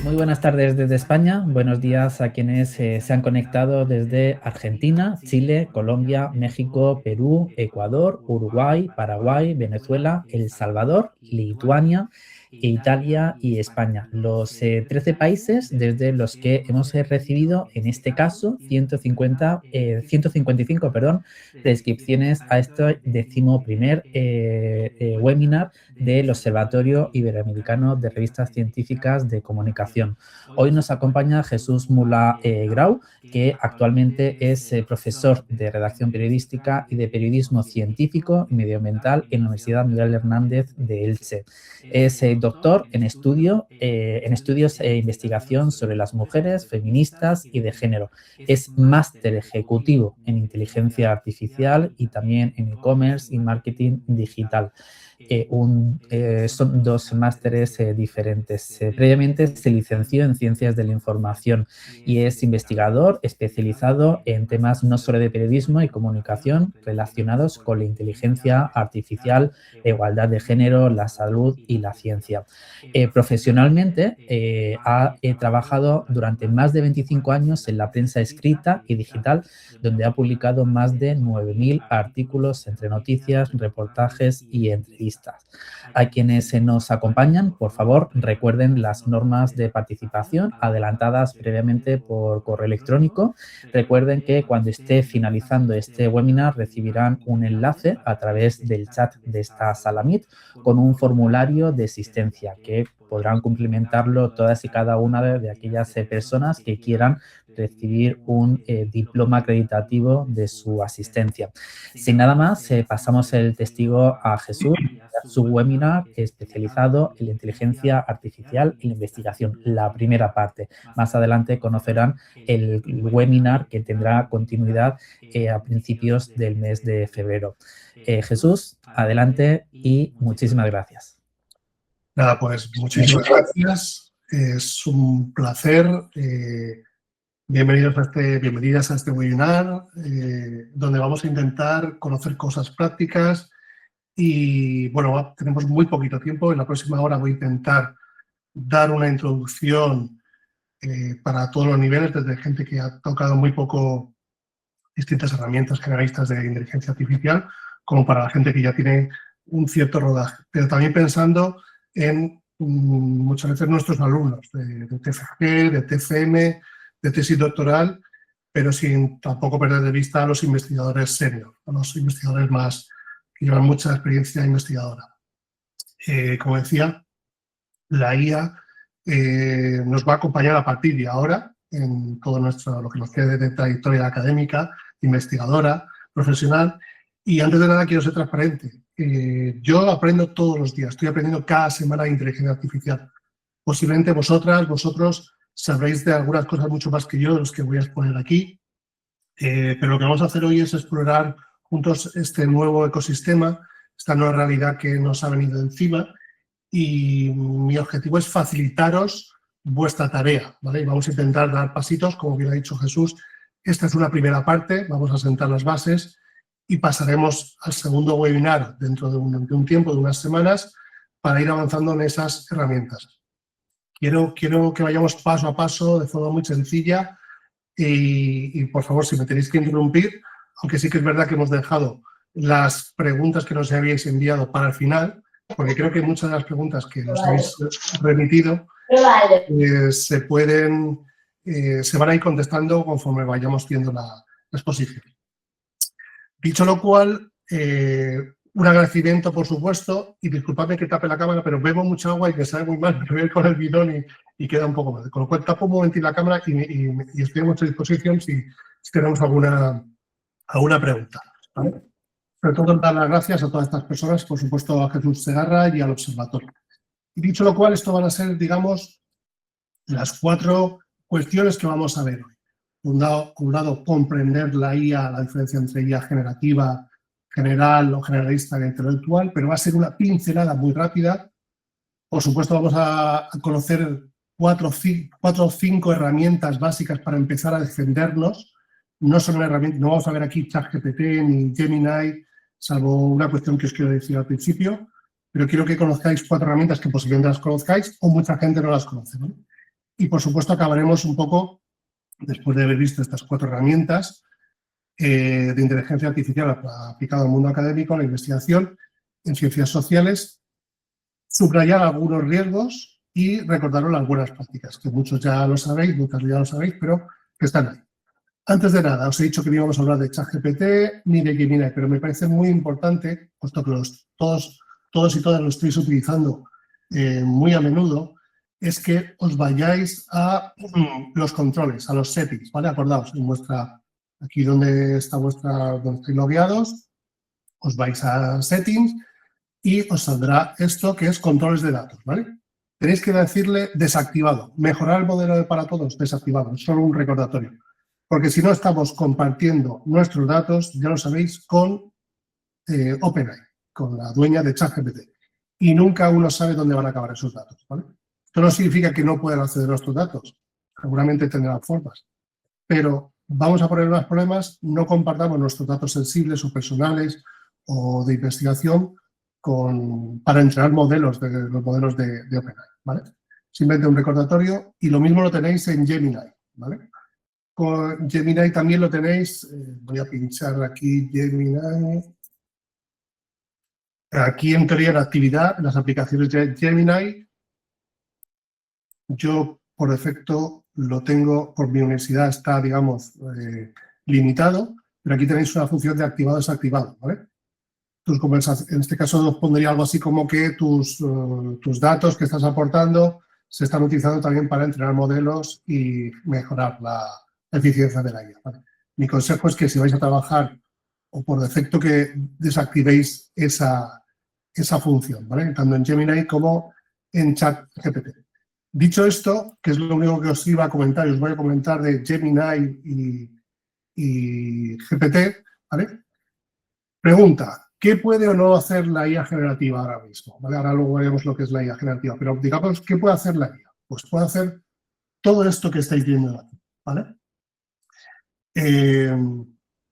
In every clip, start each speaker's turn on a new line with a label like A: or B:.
A: Muy buenas tardes desde España, buenos días a quienes se han conectado desde Argentina, Chile, Colombia, México, Perú, Ecuador, Uruguay, Paraguay, Venezuela, El Salvador, Lituania, Italia y España. Los 13 países desde los que hemos recibido, en este caso, 155 prescripciones a este 11º webinar del Observatorio Iberoamericano de Revistas Científicas de Comunicación. Hoy nos acompaña Jesús Mula Grau, que actualmente es profesor de redacción periodística y de periodismo científico y medioambiental en la Universidad Miguel Hernández de Elche. Es doctor en estudios e investigación sobre las mujeres, feministas y de género. Es máster ejecutivo en inteligencia artificial y también en e-commerce y marketing digital. Son dos másteres diferentes. Previamente se licenció en Ciencias de la Información y es investigador especializado en temas no solo de periodismo y comunicación relacionados con la inteligencia artificial, la igualdad de género, la salud y la ciencia. Profesionalmente ha trabajado durante más de 25 años en la prensa escrita y digital, donde ha publicado más de 9.000 artículos entre noticias, reportajes y entrevistas. A quienes nos acompañan, por favor, recuerden las normas de participación adelantadas previamente por correo electrónico. Recuerden que cuando esté finalizando este webinar recibirán un enlace a través del chat de esta sala Meet con un formulario de asistencia que podrán cumplimentarlo todas y cada una de aquellas personas que quieran recibir un diploma acreditativo de su asistencia. Sin nada más, pasamos el testigo a Jesús, su webinar especializado en la inteligencia artificial y la investigación, la primera parte. Más adelante conocerán el webinar que tendrá continuidad a principios del mes de febrero. Jesús, adelante y muchísimas gracias.
B: Nada, pues muchísimas gracias. Es un placer. Bienvenidas a este webinar, donde vamos a intentar conocer cosas prácticas y, bueno, tenemos muy poquito tiempo. En la próxima hora voy a intentar dar una introducción para todos los niveles, desde gente que ha tocado muy poco distintas herramientas generalistas de inteligencia artificial, como para la gente que ya tiene un cierto rodaje. Pero también pensando en muchas veces nuestros alumnos de TFG, de TFM, de tesis doctoral, pero sin tampoco perder de vista a los investigadores senior, a los investigadores más que llevan mucha experiencia investigadora. Como decía, la IA nos va a acompañar a partir de ahora en todo lo que nos quede de trayectoria académica, investigadora, profesional. Y antes de nada quiero ser transparente. Yo aprendo todos los días, estoy aprendiendo cada semana de inteligencia artificial. Posiblemente vosotros sabréis de algunas cosas mucho más que yo, de los que voy a exponer aquí. Pero lo que vamos a hacer hoy es explorar juntos este nuevo ecosistema, esta nueva realidad que nos ha venido encima. Y mi objetivo es facilitaros vuestra tarea, ¿vale? Y vamos a intentar dar pasitos, como bien ha dicho Jesús. Esta es una primera parte, vamos a sentar las bases y pasaremos al segundo webinar dentro de un tiempo, de unas semanas, para ir avanzando en esas herramientas. Quiero que vayamos paso a paso, de forma muy sencilla, y por favor, si me tenéis que interrumpir, aunque sí que es verdad que hemos dejado las preguntas que nos habéis enviado para el final, porque creo que muchas de las preguntas que nos habéis remitido se van a ir contestando conforme vayamos viendo la exposición. Dicho lo cual, un agradecimiento, por supuesto, y disculpadme que tape la cámara, pero bebo mucha agua y me sale muy mal, me voy a ir con el bidón y queda un poco mal. Con lo cual, tapo un momentín la cámara y estoy a vuestra disposición si tenemos alguna pregunta, ¿vale? Sobre todo, dar las gracias a todas estas personas, por supuesto a Jesús Segarra y al observatorio. Y dicho lo cual, esto van a ser, digamos, las 4 cuestiones que vamos a ver hoy. Por un lado, comprender la IA, la diferencia entre IA generativa, general o generalista e intelectual, pero va a ser una pincelada muy rápida. Por supuesto, vamos a conocer 4 o 5 herramientas básicas para empezar a defendernos. No son herramientas, no vamos a ver aquí ChatGPT ni Gemini, salvo una cuestión que os quiero decir al principio, pero quiero que conozcáis 4 herramientas que posiblemente las conozcáis o mucha gente no las conoce, ¿no? Y, por supuesto, acabaremos un poco, después de haber visto estas 4 herramientas de inteligencia artificial aplicada al mundo académico, a la investigación en ciencias sociales, subrayar algunos riesgos y recordaros las buenas prácticas, que muchos ya lo sabéis, muchos ya lo sabéis, pero que están ahí. Antes de nada, os he dicho que no íbamos a hablar de ChatGPT ni de Gemini, pero me parece muy importante, puesto que todos y todas lo estáis utilizando muy a menudo, es que os vayáis a los controles, a los settings, ¿vale? Acordaos, aquí donde estáis logueados, os vais a settings y os saldrá esto que es controles de datos, ¿vale? Tenéis que decirle desactivado, mejorar el modelo para todos, desactivado, es solo un recordatorio. Porque si no estamos compartiendo nuestros datos, ya lo sabéis, con OpenAI, con la dueña de ChatGPT. Y nunca uno sabe dónde van a acabar esos datos, ¿vale? Esto no significa que no puedan acceder a nuestros datos. Seguramente tendrán formas. Pero vamos a poner más problemas, no compartamos nuestros datos sensibles o personales o de investigación para entrenar los modelos de OpenAI, ¿vale? Simplemente un recordatorio y lo mismo lo tenéis en Gemini, ¿vale? Con Gemini también lo tenéis, voy a pinchar aquí Gemini. Aquí en teoría la actividad, las aplicaciones de Gemini, yo por defecto lo tengo, por mi universidad está, digamos, limitado, pero aquí tenéis una función de activado y desactivado, ¿vale? En este caso os pondría algo así como que tus datos que estás aportando se están utilizando también para entrenar modelos y mejorar la eficiencia de la IA, ¿vale? Mi consejo es que si vais a trabajar o por defecto que desactivéis esa función, ¿vale? Tanto en Gemini como en ChatGPT. Dicho esto, que es lo único que os iba a comentar y os voy a comentar de Gemini y GPT, ¿vale? Pregunta, ¿qué puede o no hacer la IA generativa ahora mismo? ¿Vale? Ahora luego veremos lo que es la IA generativa, pero digamos, ¿qué puede hacer la IA? Pues puede hacer todo esto que estáis viendo aquí, ¿vale?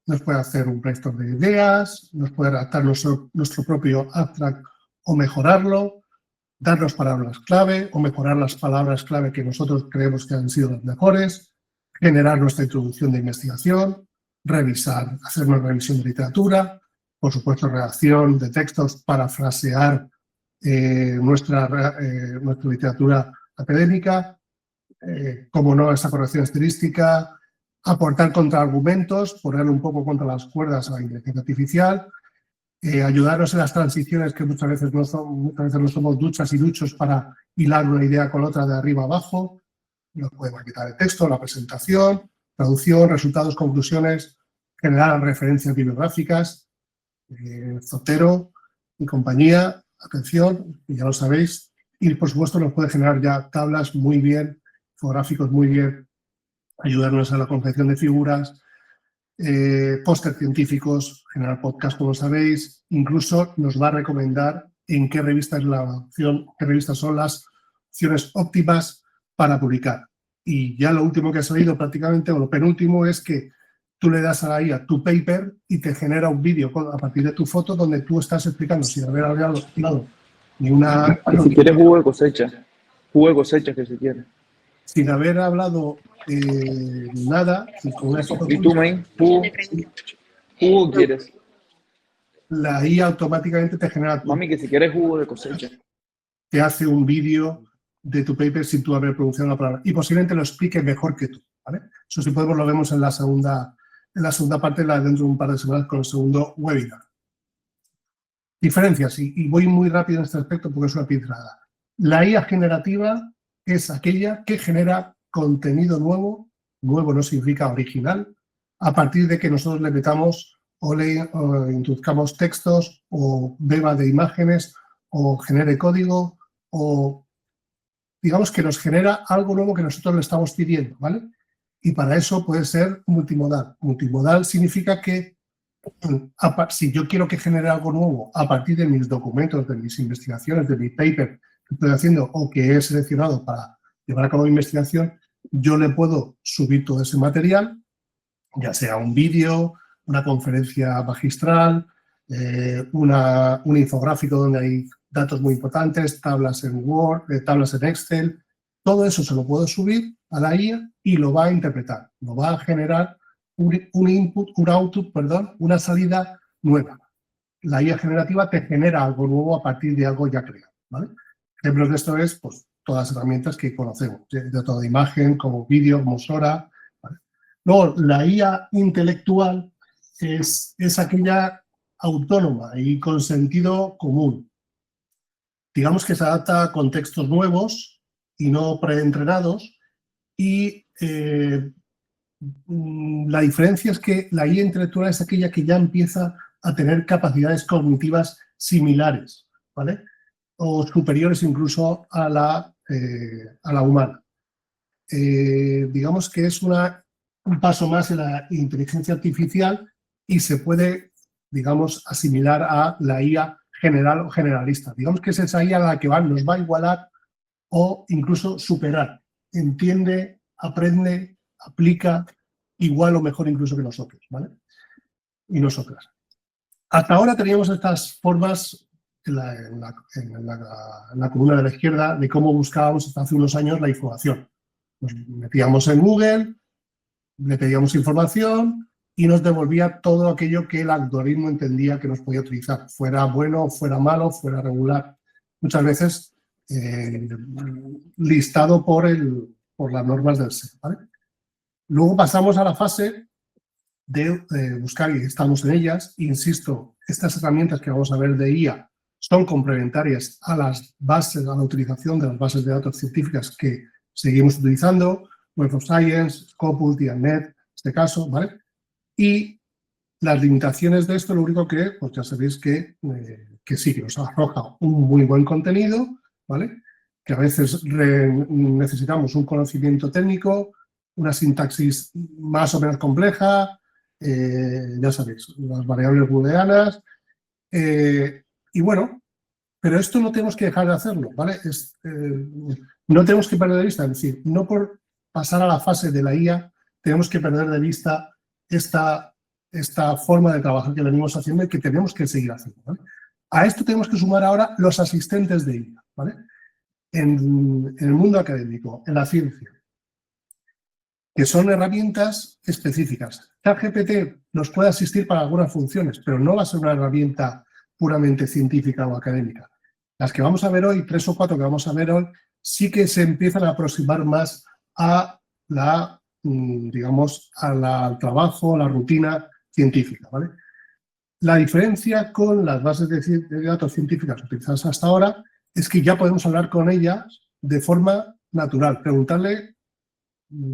B: Nos puede hacer un brainstorm de ideas, nos puede adaptar nuestro propio abstract o mejorarlo, darnos palabras clave o mejorar las palabras clave que nosotros creemos que han sido las mejores, generar nuestra introducción de investigación, hacer una revisión de literatura, por supuesto redacción de textos, parafrasear nuestra literatura académica, como no, esa corrección estilística, aportar contraargumentos, poner un poco contra las cuerdas a la inteligencia artificial, ayudarnos en las transiciones que muchas veces no somos duchas y duchos para hilar una idea con otra de arriba a abajo, nos puede maquetar el texto, la presentación, traducción, resultados, conclusiones, generar referencias bibliográficas, Zotero y compañía, atención, ya lo sabéis, y por supuesto nos puede generar ya tablas muy bien, infográficos muy bien, ayudarnos a la confección de figuras, póster científicos, generar podcast, como sabéis, incluso nos va a recomendar en qué revistas son las opciones óptimas para publicar. Y ya lo último que ha salido prácticamente, o lo penúltimo, es que tú le das a la IA tu paper y te genera un vídeo a partir de tu foto donde tú estás explicando, sin haber hablado ni una...
C: Si quieres jugo de cosecha que se quiere.
B: Sin haber hablado nada, y con una foto...
C: ¿Y tú, man? ¿Jugo quieres?
B: La IA automáticamente te genera...
C: Mami, que si quieres jugo de cosecha.
B: Te hace un vídeo de tu paper sin tú haber pronunciado la palabra. Y posiblemente lo explique mejor que tú, ¿vale? Eso si podemos lo vemos en la segunda parte, dentro de un par de semanas con el segundo webinar. Diferencias, y voy muy rápido en este aspecto porque es una pincelada. La IA generativa es aquella que genera contenido nuevo no significa original, a partir de que nosotros le metamos o introduzcamos textos o beba de imágenes o genere código o digamos que nos genera algo nuevo que nosotros le estamos pidiendo, ¿vale? Y para eso puede ser multimodal. Multimodal significa que si yo quiero que genere algo nuevo a partir de mis documentos, de mis investigaciones, de mi paper que estoy haciendo o que he seleccionado para llevar a cabo mi investigación, yo le puedo subir todo ese material, ya sea un vídeo, una conferencia magistral, un infográfico donde hay datos muy importantes, tablas en Word, tablas en Excel, todo eso se lo puedo subir a la IA y lo va a interpretar, lo va a generar un input, un output, perdón, una salida nueva. La IA generativa te genera algo nuevo a partir de algo ya creado, ¿vale? Ejemplos de esto es, pues, todas las herramientas que conocemos, de toda imagen, como vídeo, como Sora, ¿vale? Luego, la IA intelectual es aquella autónoma y con sentido común. Digamos que se adapta a contextos nuevos y no preentrenados, y la diferencia es que la IA intelectual es aquella que ya empieza a tener capacidades cognitivas similares, ¿vale? O superiores incluso a la humana. Digamos que es un paso más en la inteligencia artificial y se puede, digamos, asimilar a la IA general o generalista. Digamos que es esa IA a la que nos va a igualar o incluso superar. Entiende, aprende, aplica igual o mejor incluso que nosotros, ¿vale? Y nosotras. Hasta ahora teníamos estas formas en la columna de la izquierda de cómo buscábamos hasta hace unos años la información. Nos metíamos en Google, le pedíamos información y nos devolvía todo aquello que el algoritmo entendía que nos podía utilizar, fuera bueno, fuera malo, fuera regular. Muchas veces listado por las normas del SEC, ¿vale? Luego pasamos a la fase de buscar, y estamos en ellas. Insisto, estas herramientas que vamos a ver de IA son complementarias a las bases, a la utilización de las bases de datos científicas que seguimos utilizando, Web of Science, Scopus, DIANet, en este caso, ¿vale? Y las limitaciones de esto, lo único que, pues ya sabéis que sí, que nos arroja un muy buen contenido, ¿vale? Que a veces necesitamos un conocimiento técnico, una sintaxis más o menos compleja, ya sabéis, las variables booleanas, y bueno, pero esto no tenemos que dejar de hacerlo, ¿vale? No tenemos que perder de vista, es decir, no por pasar a la fase de la IA tenemos que perder de vista esta forma de trabajar que venimos haciendo y que tenemos que seguir haciendo, ¿vale? A esto tenemos que sumar ahora los asistentes de IA, ¿vale? En el mundo académico, en la ciencia, que son herramientas específicas. ChatGPT nos puede asistir para algunas funciones, pero no va a ser una herramienta puramente científica o académica. Las que vamos a ver hoy, 3 o 4 que vamos a ver hoy, sí que se empiezan a aproximar más a digamos, al trabajo, a la rutina científica, ¿vale? La diferencia con las bases de datos científicas utilizadas hasta ahora es que ya podemos hablar con ellas de forma natural, preguntarle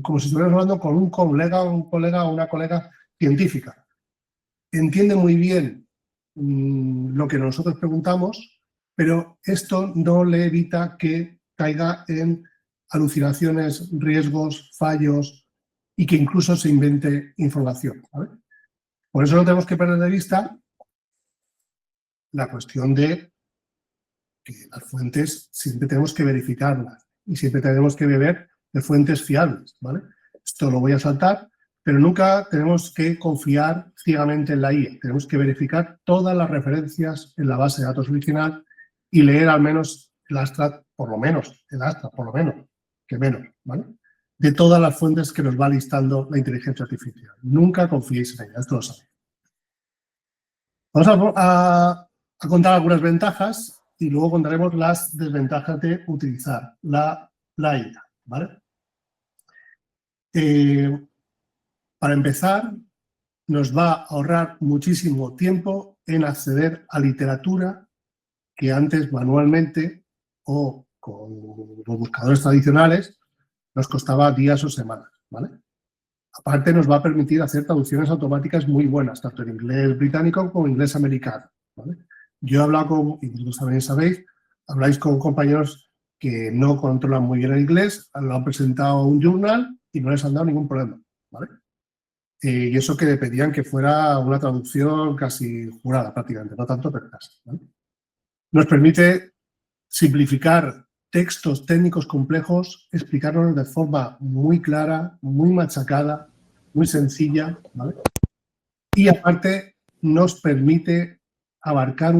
B: como si estuviéramos hablando con un colega o una colega científica. Entiende muy bien lo que nosotros preguntamos, pero esto no le evita que caiga en alucinaciones, riesgos, fallos y que incluso se invente información, ¿vale? Por eso no tenemos que perder de vista la cuestión de que las fuentes siempre tenemos que verificarlas y siempre tenemos que beber de fuentes fiables, ¿vale? Esto lo voy a saltar, pero nunca tenemos que confiar ciegamente en la IA. Tenemos que verificar todas las referencias en la base de datos original y leer al menos el abstract, por lo menos, que menos, ¿vale? De todas las fuentes que nos va listando la inteligencia artificial. Nunca confiéis en ella, esto lo sabéis. Vamos a contar algunas ventajas y luego contaremos las desventajas de utilizar la IA, ¿vale? Para empezar, nos va a ahorrar muchísimo tiempo en acceder a literatura que antes manualmente o con los buscadores tradicionales nos costaba días o semanas, ¿vale? Aparte, nos va a permitir hacer traducciones automáticas muy buenas, tanto en inglés británico como en inglés americano, ¿vale? Yo he hablado con, y vosotros también sabéis, habláis con compañeros que no controlan muy bien el inglés, lo han presentado a un journal y no les han dado ningún problema, ¿vale? Y eso que le pedían que fuera una traducción casi jurada prácticamente, no tanto, pero casi, ¿vale? Nos permite simplificar textos técnicos complejos, explicarlos de forma muy clara, muy machacada, muy sencilla, ¿vale? Y aparte nos permite abarcar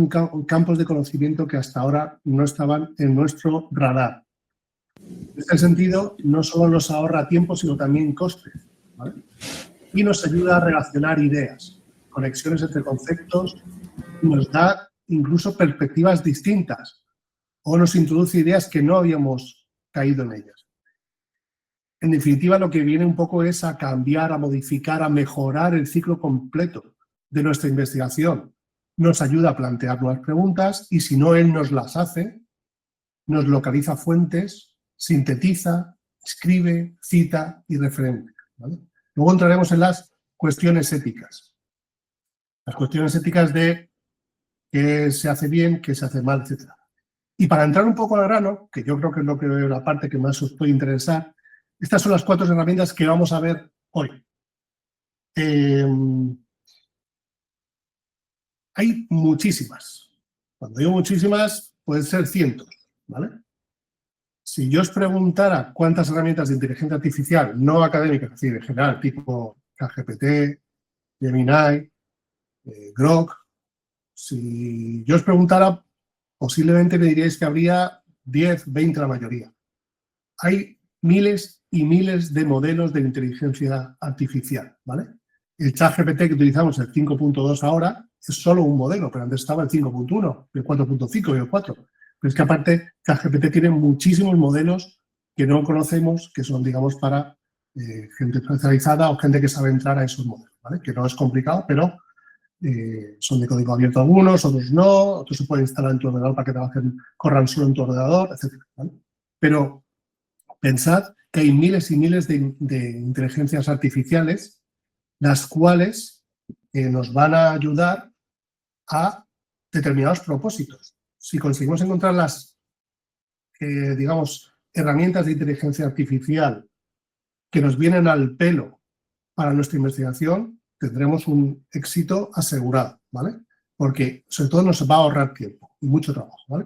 B: campos de conocimiento que hasta ahora no estaban en nuestro radar. En este sentido, no solo nos ahorra tiempo, sino también costes, ¿vale? Y nos ayuda a relacionar ideas, conexiones entre conceptos, y nos da incluso perspectivas distintas o nos introduce ideas que no habíamos caído en ellas. En definitiva, lo que viene un poco es a cambiar, a modificar, a mejorar el ciclo completo de nuestra investigación. Nos ayuda a plantear nuevas preguntas y si no él nos las hace, nos localiza fuentes, sintetiza, escribe, cita y referencia, ¿vale? Luego entraremos en las cuestiones éticas. Las cuestiones éticas de qué se hace bien, qué se hace mal, etc. Y para entrar un poco al grano, que yo creo que es lo que la parte que más os puede interesar, estas son las 4 herramientas que vamos a ver hoy. Hay muchísimas. Cuando digo muchísimas, pueden ser cientos, ¿vale? Si yo os preguntara cuántas herramientas de inteligencia artificial no académicas, es decir, en general, tipo ChatGPT, Gemini, Grok, si yo os preguntara, posiblemente me diríais que habría 10, 20 la mayoría. Hay miles y miles de modelos de inteligencia artificial, ¿vale? El ChatGPT que utilizamos, el 5.2 ahora, es solo un modelo, pero antes estaba el 5.1, el 4.5 y el 4. Pero es que aparte, ChatGPT tiene muchísimos modelos que no conocemos, que son, digamos, para gente especializada o gente que sabe entrar a esos modelos, ¿vale? Que no es complicado, pero son de código abierto algunos, otros no, otros se pueden instalar en tu ordenador para que corran solo en tu ordenador, etc., ¿vale? Pero pensad que hay miles y miles de inteligencias artificiales, las cuales nos van a ayudar a determinados propósitos. Si conseguimos encontrar las, digamos, herramientas de inteligencia artificial que nos vienen al pelo para nuestra investigación, tendremos un éxito asegurado, ¿vale? Porque sobre todo nos va a ahorrar tiempo y mucho trabajo, ¿vale?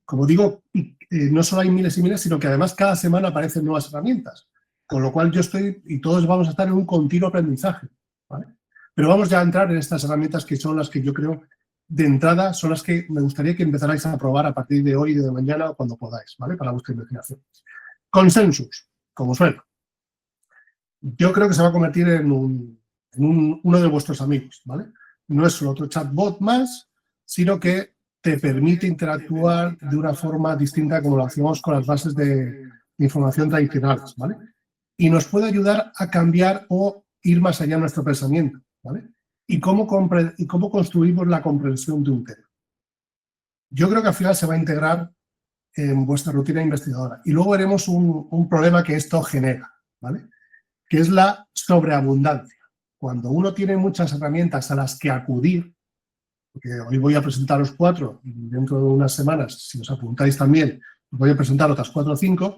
B: Como digo, no solo hay miles y miles, sino que además cada semana aparecen nuevas herramientas, con lo cual yo estoy y todos vamos a estar en un continuo aprendizaje, ¿vale? Pero vamos ya a entrar en estas herramientas que son las que yo creo, de entrada, son las que me gustaría que empezarais a probar a partir de hoy, de mañana o cuando podáis, ¿vale? Para vuestra investigación. Consensus, como suena. Yo creo que se va a convertir en uno de vuestros amigos, ¿vale? No es solo otro chatbot más, sino que te permite interactuar de una forma distinta como lo hacíamos con las bases de información tradicionales, ¿vale? Y nos puede ayudar a cambiar o ir más allá de nuestro pensamiento, ¿vale? Y cómo construimos la comprensión de un tema. Yo creo que al final se va a integrar en vuestra rutina investigadora. Y luego veremos un problema que esto genera, ¿vale? Que es la sobreabundancia. Cuando uno tiene muchas herramientas a las que acudir, porque hoy voy a presentaros 4 y dentro de unas semanas, si os apuntáis también, os voy a presentar otras 4 o 5,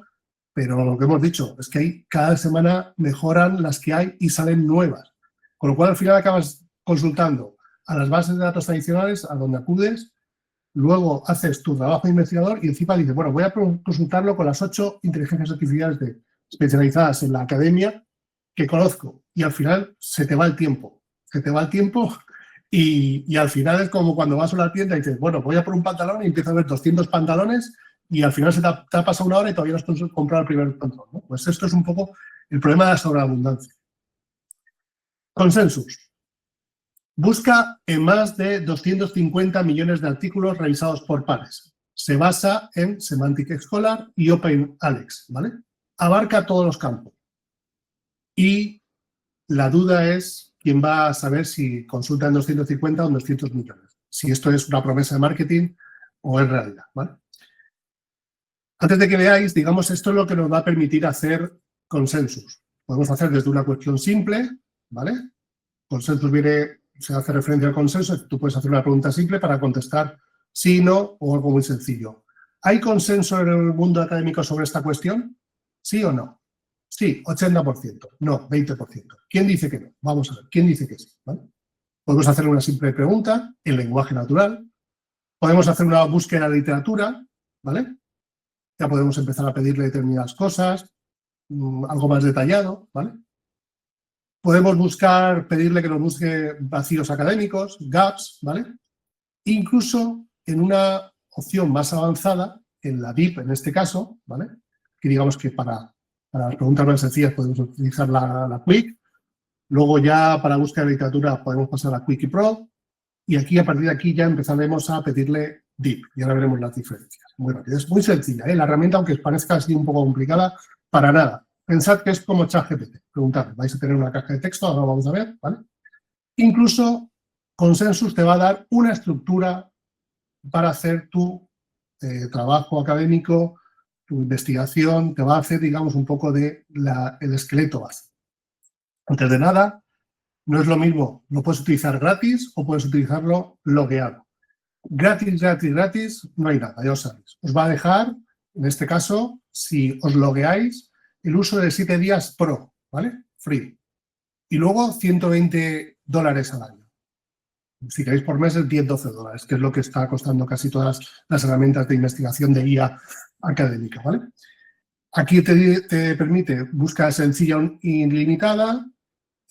B: pero lo que hemos dicho es que cada semana mejoran las que hay y salen nuevas. Con lo cual, al final acabas consultando a las bases de datos tradicionales, a donde acudes, luego haces tu trabajo de investigador y encima dices, bueno, voy a consultarlo con las 8 inteligencias artificiales especializadas en la academia que conozco. Y al final se te va el tiempo. Se te va el tiempo y al final es como cuando vas a una tienda y dices, bueno, voy a por un pantalón y empiezo a ver 200 pantalones y al final se te ha pasado una hora y todavía no has comprado el primer pantalón, ¿no? Pues esto es un poco el problema de la sobreabundancia. Consensus. Busca en más de 250 millones de artículos revisados por pares. Se basa en Semantic Scholar y OpenAlex, ¿vale? Abarca todos los campos. Y la duda es quién va a saber si consulta en 250 o en 200 millones. Si esto es una promesa de marketing o es realidad, ¿vale? Antes de que veáis, digamos, esto es lo que nos va a permitir hacer consensus. Podemos hacer desde una cuestión simple, ¿vale? Consensus se hace referencia al consenso. Tú puedes hacer una pregunta simple para contestar sí, no o algo muy sencillo. ¿Hay consenso en el mundo académico sobre esta cuestión? ¿Sí o no? Sí, 80%. No, 20%. ¿Quién dice que no? Vamos a ver. ¿Quién dice que sí? ¿Vale? Podemos hacer una simple pregunta en lenguaje natural. Podemos hacer una búsqueda de literatura, ¿vale? Ya podemos empezar a pedirle determinadas cosas, algo más detallado, ¿vale? Podemos pedirle que nos busque vacíos académicos, gaps, ¿vale? Incluso en una opción más avanzada, en la DEEP en este caso, ¿vale? que digamos que para las preguntas más sencillas podemos utilizar la Quick. Luego ya para búsqueda de literatura podemos pasar a Quick y Pro. Y aquí, a partir de aquí, ya empezaremos a pedirle Deep. Y ahora veremos las diferencias. Muy rápido. Es muy sencilla, ¿eh? La herramienta, aunque os parezca así un poco complicada, para nada. Pensad que es como ChatGPT. Preguntad, vais a tener una caja de texto, ahora lo vamos a ver, ¿vale? Incluso Consensus te va a dar una estructura para hacer tu trabajo académico, tu investigación, te va a hacer, digamos, un poco de el esqueleto base. Antes de nada, no es lo mismo, lo puedes utilizar gratis o puedes utilizarlo logueado. Gratis, no hay nada, ya os sabéis. Os va a dejar, en este caso, si os logueáis, el uso de 7 días pro, ¿vale? Free. Y luego $120 al año. Si queréis por mes es $10-12, que es lo que está costando casi todas las herramientas de investigación de guía académica, ¿vale? Aquí te permite búsqueda sencilla ilimitada,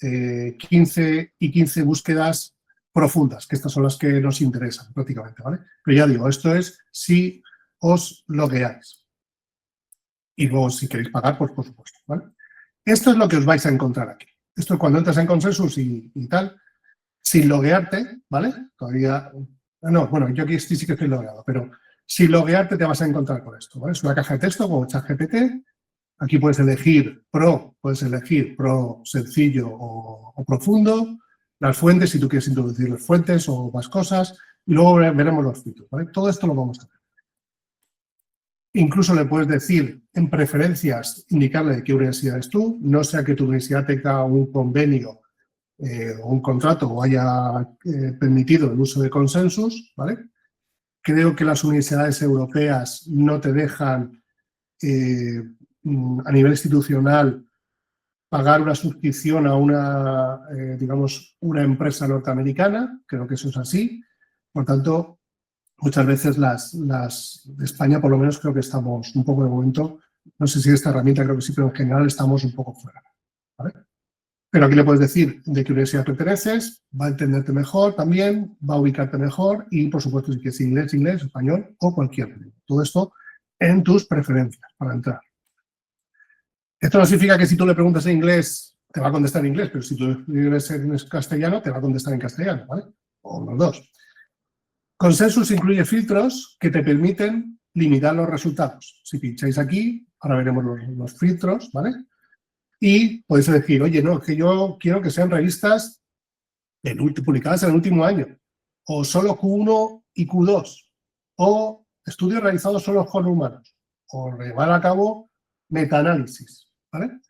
B: 15 búsquedas profundas, que estas son las que nos interesan prácticamente, ¿vale? Pero ya digo, esto es si os logueáis. Y luego si queréis pagar, pues por supuesto, ¿vale? Esto es lo que os vais a encontrar aquí. Esto es cuando entras en Consensus y tal, sin loguearte, ¿vale? Todavía, no, bueno, yo aquí sí que estoy logueado, pero sin loguearte te vas a encontrar con esto, ¿vale? Es una caja de texto como ChatGPT. Aquí puedes elegir Pro sencillo o profundo, las fuentes, si tú quieres introducir las fuentes o más cosas, y luego veremos los filtros, ¿vale? Todo esto lo vamos a ver. Incluso le puedes decir en preferencias, indicarle de qué universidad es tú, no sea que tu universidad tenga un convenio o un contrato o haya permitido el uso de Consensus, ¿vale? Creo que las universidades europeas no te dejan a nivel institucional pagar una suscripción a una, digamos, una empresa norteamericana, creo que eso es así. Por tanto, muchas veces las de España, por lo menos, creo que estamos un poco de momento, no sé si esta herramienta creo que sí, pero en general estamos un poco fuera, ¿vale? Pero aquí le puedes decir de qué universidad perteneces, va a entenderte mejor también, va a ubicarte mejor y, por supuesto, si quieres inglés, español o cualquier idioma. Todo esto en tus preferencias para entrar. Esto no significa que si tú le preguntas en inglés te va a contestar en inglés, pero si tú escribes en castellano te va a contestar en castellano, ¿vale? O los dos. Consensus incluye filtros que te permiten limitar los resultados. Si pincháis aquí, ahora veremos los filtros, ¿vale? Y podéis elegir, oye, no, que yo quiero que sean revistas publicadas en el último año, o solo Q1 y Q2, o estudios realizados solo con humanos, o llevar a cabo metaanálisis, ¿vale?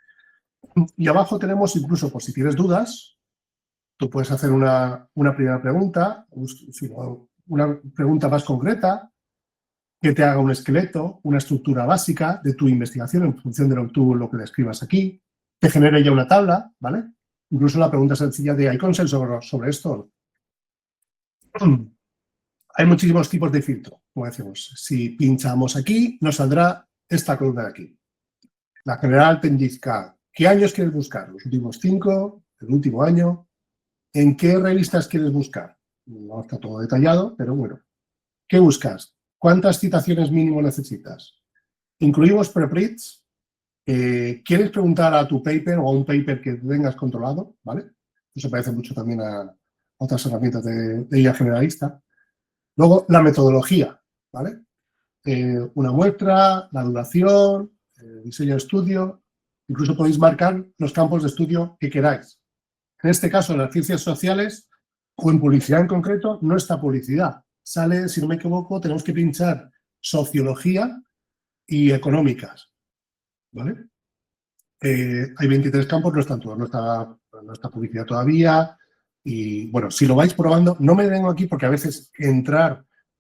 B: Y abajo tenemos incluso, por si tienes dudas, tú puedes hacer una primera pregunta, una pregunta más concreta, que te haga un esqueleto, una estructura básica de tu investigación en función de lo que le escribas aquí, te genere ya una tabla, ¿vale? Incluso la pregunta sencilla de ¿hay consenso sobre esto? Hay muchísimos tipos de filtro, como decimos. Si pinchamos aquí, nos saldrá esta columna de aquí. La general te indica qué años quieres buscar, los últimos 5, el último año, en qué revistas quieres buscar. No está todo detallado, pero bueno. ¿Qué buscas? ¿Cuántas citaciones mínimo necesitas? Incluimos preprints. ¿Quieres preguntar a tu paper o a un paper que tengas controlado? ¿Vale? Eso parece mucho también a otras herramientas de IA generalista. Luego, la metodología, ¿vale? Una muestra, la duración, diseño de estudio. Incluso podéis marcar los campos de estudio que queráis. En este caso, en las ciencias sociales o en publicidad en concreto, no está publicidad. Sale, si no me equivoco, tenemos que pinchar sociología y económicas. ¿Vale? Hay 23 campos, no están todos, no está publicidad todavía. Y bueno, si lo vais probando, no me vengo aquí porque a veces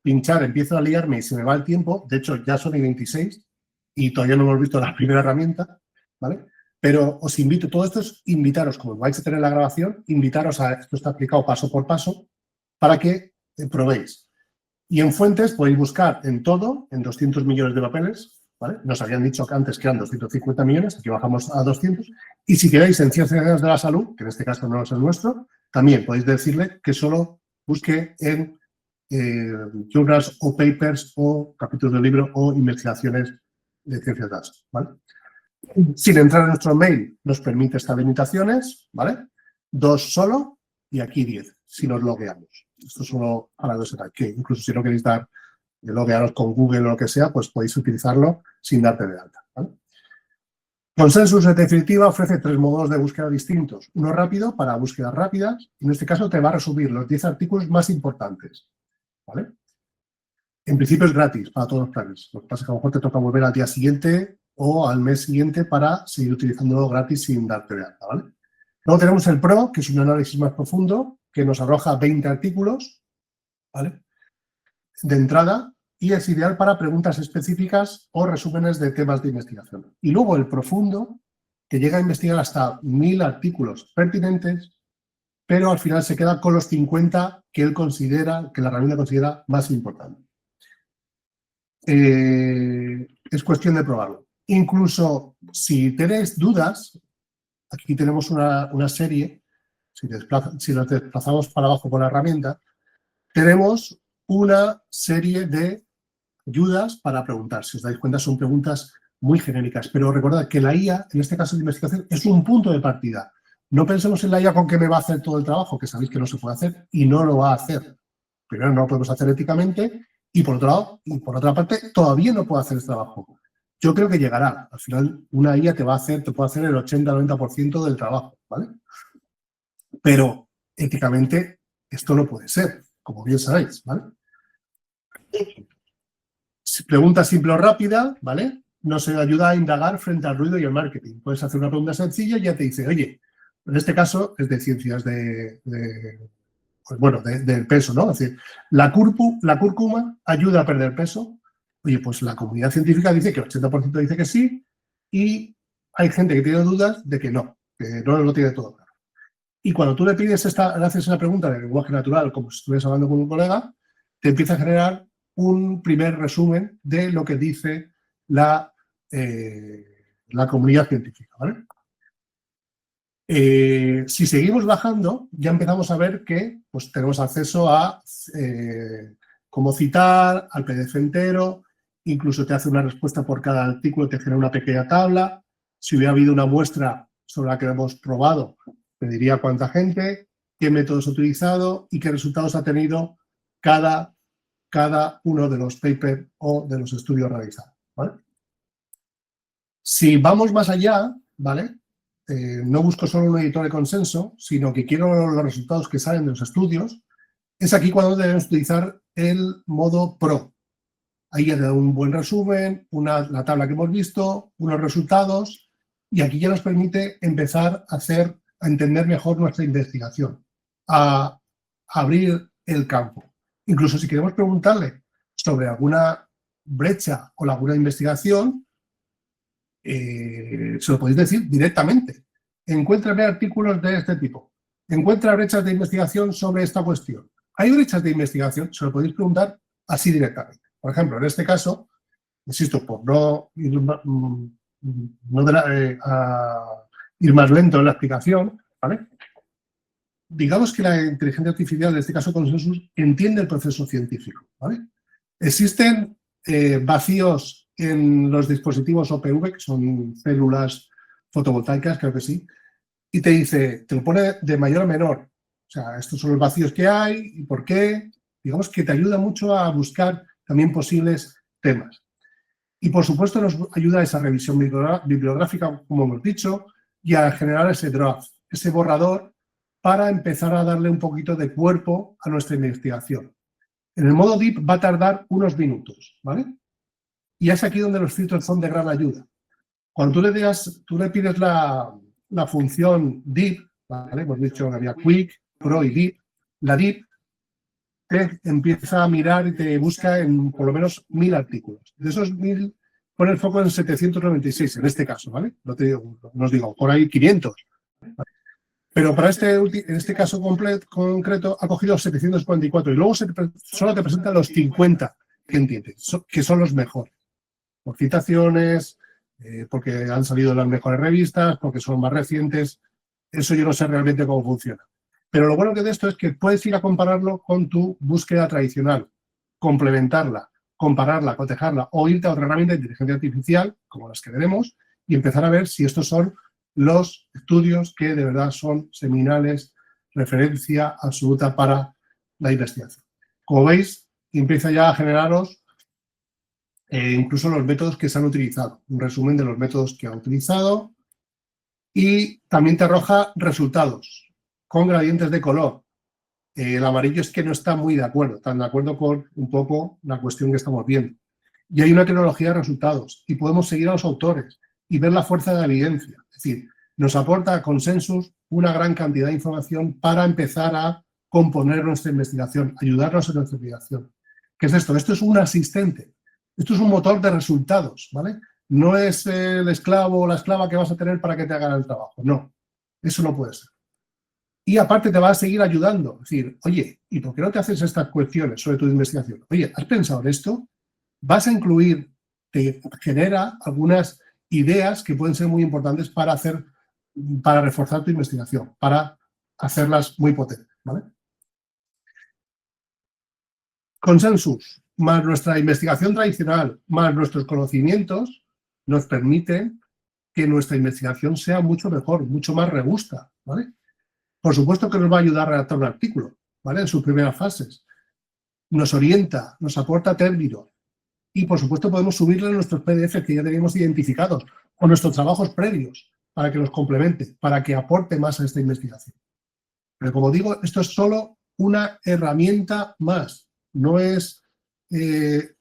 B: pinchar, empiezo a liarme y se me va el tiempo. De hecho, ya son 26 y todavía no hemos visto la primera herramienta, ¿vale? Pero os invito, todo esto es invitaros, como vais a tener la grabación, invitaros a, esto está aplicado paso por paso, para que probéis. Y en fuentes podéis buscar en todo, en 200 millones de papeles, ¿vale? Nos habían dicho que antes que eran 250 millones, aquí bajamos a 200. Y si queréis en ciencias de la salud, que en este caso no es el nuestro, también podéis decirle que solo busque en journals o papers o capítulos de libro o investigaciones de ciencias de datos, ¿vale? Sin entrar en nuestro mail nos permite estas limitaciones, ¿vale? 2 solo y aquí 10 si nos logueamos. Esto es solo para que sepáis que incluso si no queréis loguearos con Google o lo que sea, pues podéis utilizarlo sin darte de alta, ¿vale? Consensus, en definitiva, ofrece 3 modos de búsqueda distintos. Uno rápido para búsquedas rápidas. En este caso te va a resumir los 10 artículos más importantes, ¿vale? En principio es gratis para todos los planes. Lo que pasa es que a lo mejor te toca volver al día siguiente o al mes siguiente para seguir utilizándolo gratis sin darte de alta, ¿vale? Luego tenemos el Pro, que es un análisis más profundo, que nos arroja 20 artículos, ¿vale? De entrada, y es ideal para preguntas específicas o resúmenes de temas de investigación. Y luego el Profundo, que llega a investigar hasta 1000 artículos pertinentes, pero al final se queda con los 50 que él considera, que la herramienta considera más importantes. Es cuestión de probarlo. Incluso si tenéis dudas, aquí tenemos una serie, si nos desplazamos para abajo con la herramienta, tenemos una serie de ayudas para preguntar. Si os dais cuenta, son preguntas muy genéricas, pero recordad que la IA, en este caso de investigación, es un punto de partida. No pensemos en la IA con que me va a hacer todo el trabajo, que sabéis que no se puede hacer y no lo va a hacer. Primero, no lo podemos hacer éticamente y por otro lado, y por otra parte, todavía no puede hacer el trabajo. Yo creo que llegará. Al final, una IA te puede hacer el 80-90% del trabajo, ¿vale? Pero éticamente esto no puede ser, como bien sabéis, ¿vale? Pregunta simple o rápida, ¿vale? Nos ayuda a indagar frente al ruido y el marketing. Puedes hacer una pregunta sencilla y ya te dice, oye, en este caso es de ciencias del peso, ¿no? Es decir, la cúrcuma ayuda a perder peso. Oye, pues la comunidad científica dice que el 80% dice que sí y hay gente que tiene dudas de que no lo tiene todo claro. Y cuando tú le haces una pregunta de lenguaje natural, como si estuvieras hablando con un colega, te empieza a generar un primer resumen de lo que dice la comunidad científica, ¿vale? Si seguimos bajando, ya empezamos a ver que pues, tenemos acceso a cómo citar, al PDF entero, incluso te hace una respuesta por cada artículo, te genera una pequeña tabla. Si hubiera habido una muestra sobre la que hemos probado, te diría cuánta gente, qué métodos ha utilizado y qué resultados ha tenido cada uno de los papers o de los estudios realizados, ¿vale? Si vamos más allá, ¿vale? No busco solo un editor de consenso, sino que quiero los resultados que salen de los estudios, es aquí cuando debemos utilizar el modo Pro. Ahí ya te da un buen resumen, la tabla que hemos visto, unos resultados, y aquí ya nos permite empezar a entender mejor nuestra investigación, a abrir el campo. Incluso si queremos preguntarle sobre alguna brecha o alguna investigación, se lo podéis decir directamente. Encuéntrame artículos de este tipo. Encuentra brechas de investigación sobre esta cuestión. ¿Hay brechas de investigación? Se lo podéis preguntar así directamente. Por ejemplo, en este caso, insisto, por no ir más lento en la explicación, ¿vale? Digamos que la inteligencia artificial, en este caso Consensus, entiende el proceso científico, ¿vale? Existen vacíos en los dispositivos OPV, que son células fotovoltaicas, creo que sí, y te dice, te lo pone de mayor a menor. O sea, estos son los vacíos que hay y por qué. Digamos que te ayuda mucho a buscar también posibles temas. Y, por supuesto, nos ayuda a esa revisión bibliográfica, como hemos dicho, y a generar ese draft, ese borrador, para empezar a darle un poquito de cuerpo a nuestra investigación. En el modo Deep va a tardar unos minutos, ¿vale? Y es aquí donde los filtros son de gran ayuda. Cuando tú le pides la función Deep, ¿vale? Hemos dicho que había Quick, Pro y Deep. La Deep te empieza a mirar y te busca en por lo menos 1000 artículos. De esos 1000, pone el foco en 796, en este caso, ¿vale? No os digo, por ahí 500. ¿Vale? Pero para en este caso concreto ha cogido 744 y luego solo te presenta los 50 que entiendes, que son los mejores. Por citaciones, porque han salido en las mejores revistas, porque son más recientes. Eso yo no sé realmente cómo funciona. Pero lo bueno que de esto es que puedes ir a compararlo con tu búsqueda tradicional, complementarla, compararla, cotejarla o irte a otra herramienta de inteligencia artificial, como las que veremos, y empezar a ver si estos son los estudios que de verdad son seminales, referencia absoluta para la investigación. Como veis, empieza ya a generaros incluso los métodos que se han utilizado, un resumen de los métodos que ha utilizado, y también te arroja resultados con gradientes de color. El amarillo es que no está muy de acuerdo, están de acuerdo con un poco la cuestión que estamos viendo. Y hay una tecnología de resultados y podemos seguir a los autores y ver la fuerza de la evidencia. Es decir, nos aporta a Consensus una gran cantidad de información para empezar a componer nuestra investigación, ayudarnos en nuestra investigación. ¿Qué es esto? Esto es un asistente, esto es un motor de resultados, ¿vale? No es el esclavo o la esclava que vas a tener para que te hagan el trabajo, no, eso no puede ser. Y aparte te va a seguir ayudando, es decir, oye, ¿y por qué no te haces estas cuestiones sobre tu investigación? Oye, ¿has pensado en esto? Vas a incluir, te genera algunas ideas que pueden ser muy importantes para reforzar tu investigación, para hacerlas muy potentes, ¿vale? Consensus, más nuestra investigación tradicional, más nuestros conocimientos, nos permiten que nuestra investigación sea mucho mejor, mucho más robusta, ¿vale? Por supuesto que nos va a ayudar a redactar un artículo, ¿vale? En sus primeras fases. Nos orienta, nos aporta términos y, por supuesto, podemos subirle nuestros PDF que ya teníamos identificados o nuestros trabajos previos para que los complemente, para que aporte más a esta investigación. Pero, como digo, esto es solo una herramienta más, no es, es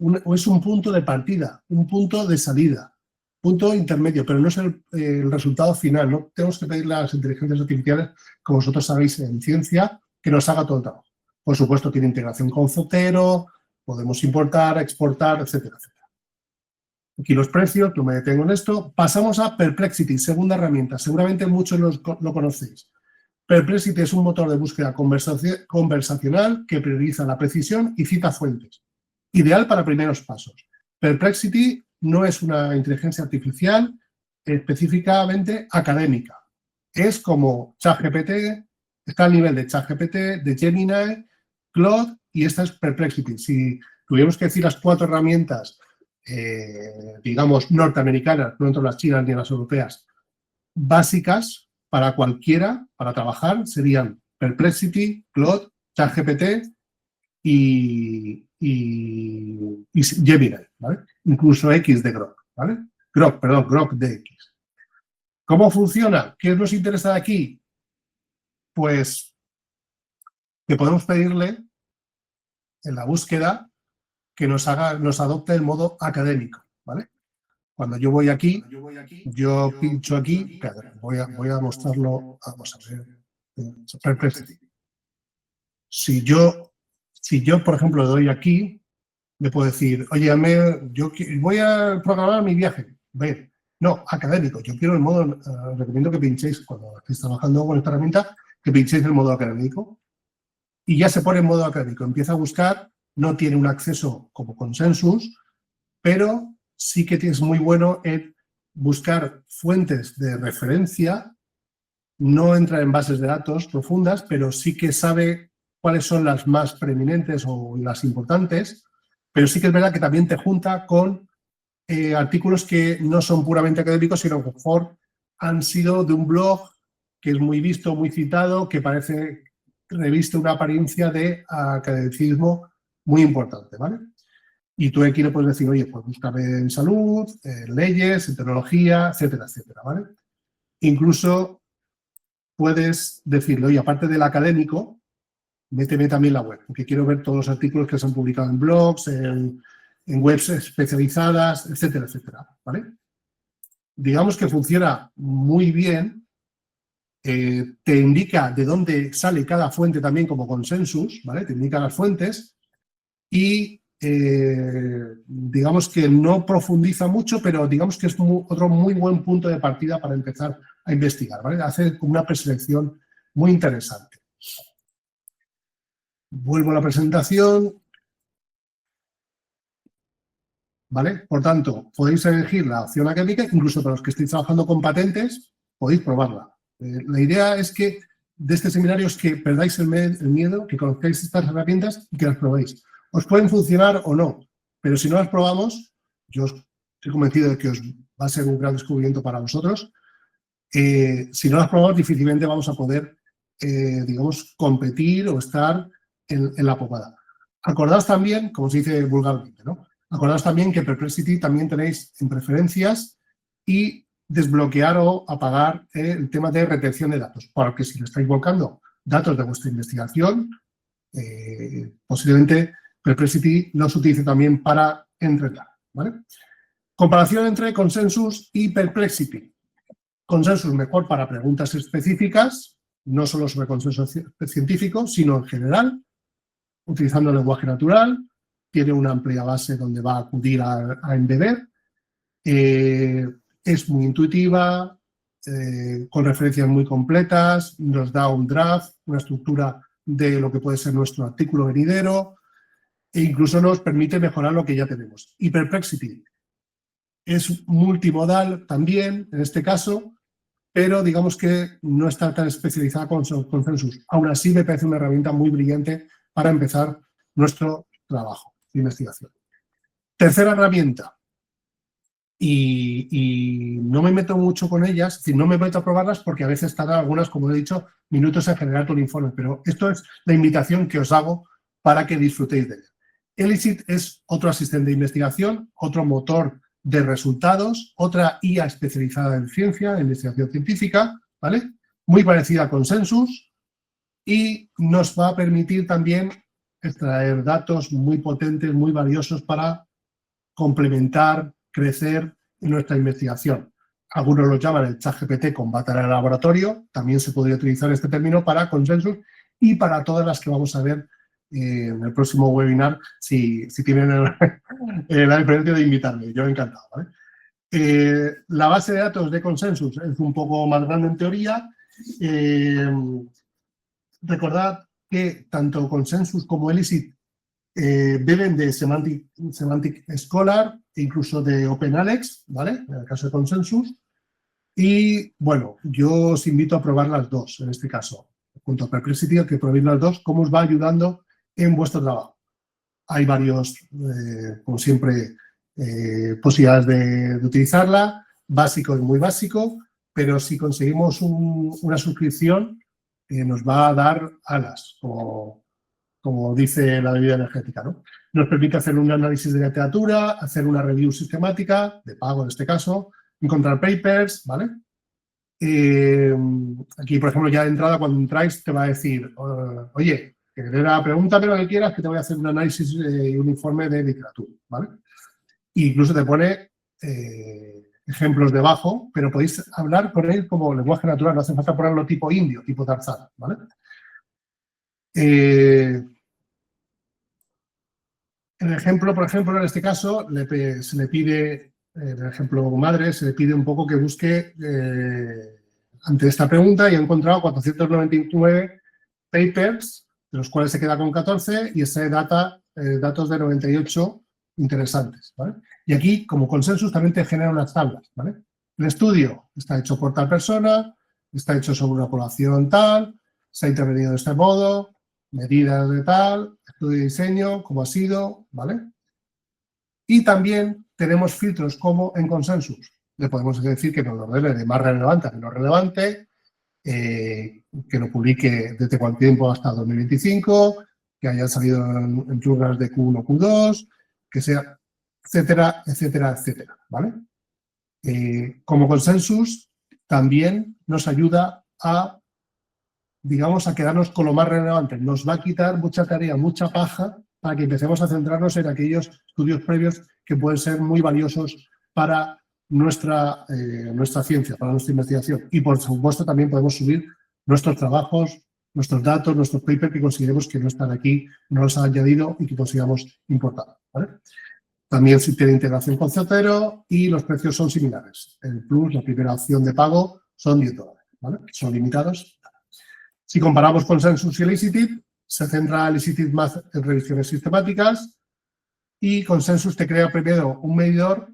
B: un punto de partida, un punto de salida, punto intermedio, pero no es el resultado final. No tenemos que pedirle a las inteligencias artificiales, como vosotros sabéis en ciencia, que nos haga todo el trabajo. Por supuesto, tiene integración con Zotero, podemos importar, exportar, etcétera, etcétera. Aquí los precios, no me detengo en esto. Pasamos a Perplexity, segunda herramienta. Seguramente muchos lo conocéis. Perplexity es un motor de búsqueda conversacional que prioriza la precisión y cita fuentes. Ideal para primeros pasos. Perplexity no es una inteligencia artificial específicamente académica. Es como ChatGPT, está al nivel de ChatGPT, de Gemini, Claude, y esta es Perplexity. Si tuviéramos que decir las 4 herramientas, digamos, norteamericanas, no entre las chinas ni las europeas, básicas para cualquiera, para trabajar, serían Perplexity, Claude, ChatGPT y Gemini, ¿vale? Incluso X de Grok, ¿vale? Grok de X. ¿Cómo funciona? ¿Qué nos interesa de aquí? Pues que podemos pedirle en la búsqueda que nos adopte el modo académico, ¿vale? Cuando yo voy aquí, yo pincho aquí, voy a mostrarlo, vamos a ver, Perplexity. Si yo, por ejemplo, le doy aquí, le puedo decir, oye, yo voy a programar mi viaje. Bien, no, académico. Yo quiero el modo, recomiendo que pinchéis, cuando estéis trabajando con esta herramienta, que pinchéis el modo académico. Y ya se pone en modo académico. Empieza a buscar, no tiene un acceso como Consensus, pero sí que es muy bueno en buscar fuentes de referencia, no entra en bases de datos profundas, pero sí que sabe cuáles son las más preeminentes o las importantes, pero sí que es verdad que también te junta con artículos que no son puramente académicos, sino que a lo mejor han sido de un blog que es muy visto, muy citado, que parece reviste una apariencia de academicismo muy importante, ¿vale? Y tú aquí le puedes decir, oye, pues búscame en salud, en leyes, en tecnología, etcétera, etcétera, ¿vale? Incluso puedes decirle, oye, aparte del académico, méteme también la web, porque quiero ver todos los artículos que se han publicado en blogs, en webs especializadas, etcétera, etcétera, ¿vale? Digamos que funciona muy bien, te indica de dónde sale cada fuente también como Consensus, ¿vale? Te indica las fuentes y digamos que no profundiza mucho, pero digamos que es otro muy buen punto de partida para empezar a investigar, ¿vale? Hace una preselección muy interesante. Vuelvo a la presentación. ¿Vale? Por tanto, podéis elegir la opción académica, incluso para los que estéis trabajando con patentes, podéis probarla. La idea es que de este seminario es que perdáis el miedo, que conozcáis estas herramientas y que las probéis. Os pueden funcionar o no, Pero si no las probamos, yo estoy convencido de que os va a ser un gran descubrimiento para vosotros. Si no las probamos, difícilmente vamos a poder, digamos, competir o estar en la pomada. Acordaos también, como se dice vulgarmente, ¿no? Acordaos también que Perplexity también tenéis en preferencias y desbloquear o apagar el tema de retención de datos, porque si le estáis volcando datos de vuestra investigación, posiblemente Perplexity los utilice también para entrenar, ¿vale? Comparación entre Consensus y Perplexity. Consensus mejor para preguntas específicas, no solo sobre consenso científico, sino en general, utilizando el lenguaje natural, tiene una amplia base donde va a acudir a embeber, es muy intuitiva, con referencias muy completas, nos da un draft, una estructura de lo que puede ser nuestro artículo venidero e incluso nos permite mejorar lo que ya tenemos. Y Perplexity es multimodal también, en este caso, pero digamos que no está tan especializada con Consensus. Aún así, me parece una herramienta muy brillante para empezar nuestro trabajo de investigación. Tercera herramienta, y no me meto mucho con ellas, es decir, no me meto a probarlas porque a veces tardan algunas, como he dicho, minutos en generar todo el informe, pero esto es la invitación que os hago para que disfrutéis de ella. Elicit es otro asistente de investigación, otro motor de resultados, otra IA especializada en ciencia, en investigación científica, ¿vale? Muy parecida a Consensus y nos va a permitir también extraer datos muy potentes, muy valiosos para complementar, crecer en nuestra investigación. Algunos lo llaman el ChatGPT con batalla en el laboratorio, también se podría utilizar este término para Consensus y para todas las que vamos a ver en el próximo webinar, si tienen la diferencia de invitarme, yo encantado, ¿vale? La base de datos de Consensus es un poco más grande en teoría. Recordad que tanto Consensus como Elicit beben de Semantic Scholar e incluso de OpenAlex, ¿vale? En el caso de Consensus. Y, bueno, yo os invito a probar las dos, en este caso, junto a Perplexity, que probéis las dos, cómo os va ayudando en vuestro trabajo. Hay varios, como siempre, posibilidades de utilizarla, básico y muy básico, pero si conseguimos una suscripción, nos va a dar alas, como dice la bebida energética, ¿no? Nos permite hacer un análisis de literatura, hacer una review sistemática, de pago en este caso, encontrar papers, ¿vale? Aquí, por ejemplo, ya de entrada, cuando entráis, te va a decir, oye, pregúntame lo que quieras, que te voy a hacer un análisis y un informe de literatura, ¿vale? E incluso te pone ejemplos debajo, pero podéis hablar con él como lenguaje natural, no hace falta ponerlo tipo indio, tipo Tarzán, ¿vale? El ejemplo, por ejemplo, en este caso, se le pide, en el ejemplo madre, se le pide un poco que busque ante esta pregunta y ha encontrado 499 papers, de los cuales se queda con 14 y extrae datos de 98 interesantes, ¿vale? Y aquí, como Consensus, también te genera unas tablas, ¿vale? El estudio está hecho por tal persona, está hecho sobre una población tal, se ha intervenido de este modo, medidas de tal, estudio de diseño, cómo ha sido, ¿vale? Y también tenemos filtros como en Consensus. Le podemos decir que nos lo ordene de más relevante a menos relevante, que lo publique desde cuánto tiempo hasta 2025, que haya salido en journals de Q1, Q2, que sea, etcétera, etcétera, etcétera, ¿vale? Como Consensus también nos ayuda a, digamos, a quedarnos con lo más relevante. Nos va a quitar mucha tarea, mucha paja, para que empecemos a centrarnos en aquellos estudios previos que pueden ser muy valiosos para nuestra ciencia, para nuestra investigación. Y, por supuesto, también podemos subir nuestros trabajos, nuestros datos, nuestros papers que consideremos que no están aquí, no los han añadido y que consideramos importantes, ¿vale? También se tiene integración con Zotero y los precios son similares. El Plus, la primera opción de pago, son $10, ¿vale? Son limitados. Si comparamos Consensus y Elicit, se centra Elicit más en revisiones sistemáticas y Consensus te crea primero un medidor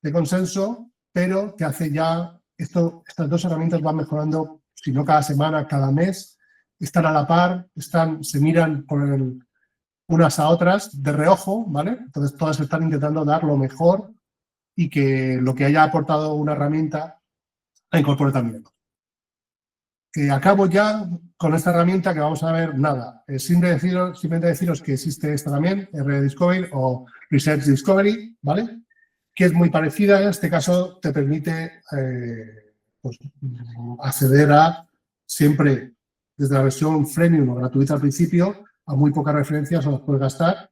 B: de consenso, pero te hace ya, estas dos herramientas van mejorando, si no cada semana, cada mes, están a la par, se miran unas a otras de reojo, ¿vale? Entonces todas están intentando dar lo mejor y que lo que haya aportado una herramienta la incorpore también. Acabo ya con esta herramienta que vamos a ver nada. Simplemente deciros que existe esta también, RD Discovery o Research Discovery, ¿vale? Que es muy parecida. En este caso te permite pues, acceder a siempre desde la versión freemium o gratuita al principio, a muy pocas referencias o las puedes gastar.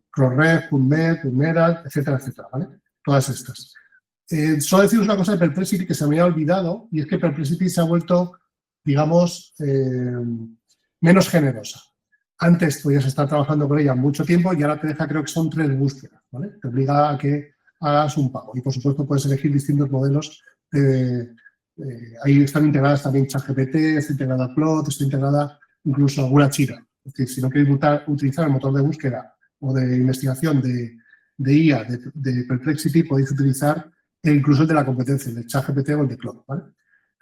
B: Crossref, PubMed, PubMed, etcétera, etcétera, ¿vale? Todas estas. Solo deciros una cosa de Perplexity que se me había olvidado, y es que Perplexity se ha vuelto, digamos, menos generosa. Antes podías estar trabajando con ella mucho tiempo y ahora te deja, creo que son 3 búsquedas, ¿vale? Te obliga a que hagas un pago y, por supuesto, puedes elegir distintos modelos. Ahí están integradas también ChatGPT, está integrada Plot, está integrada incluso alguna Chira. Es decir, si no queréis utilizar el motor de búsqueda o de investigación de IA, de Perplexity, podéis utilizar incluso el de la competencia, el de ChatGPT o el de Claude, ¿vale?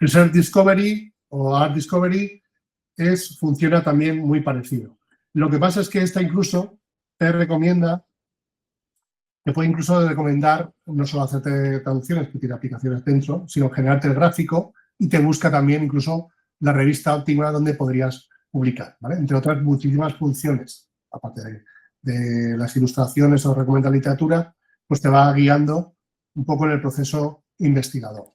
B: Research Discovery o Art Discovery funciona también muy parecido. Lo que pasa es que esta incluso te puede incluso recomendar no solo hacerte traducciones, que tiene aplicaciones dentro, sino generarte el gráfico y te busca también incluso la revista óptima donde podrías publicar, ¿vale? Entre otras muchísimas funciones, aparte de las ilustraciones o recomienda literatura, pues te va guiando un poco en el proceso investigador.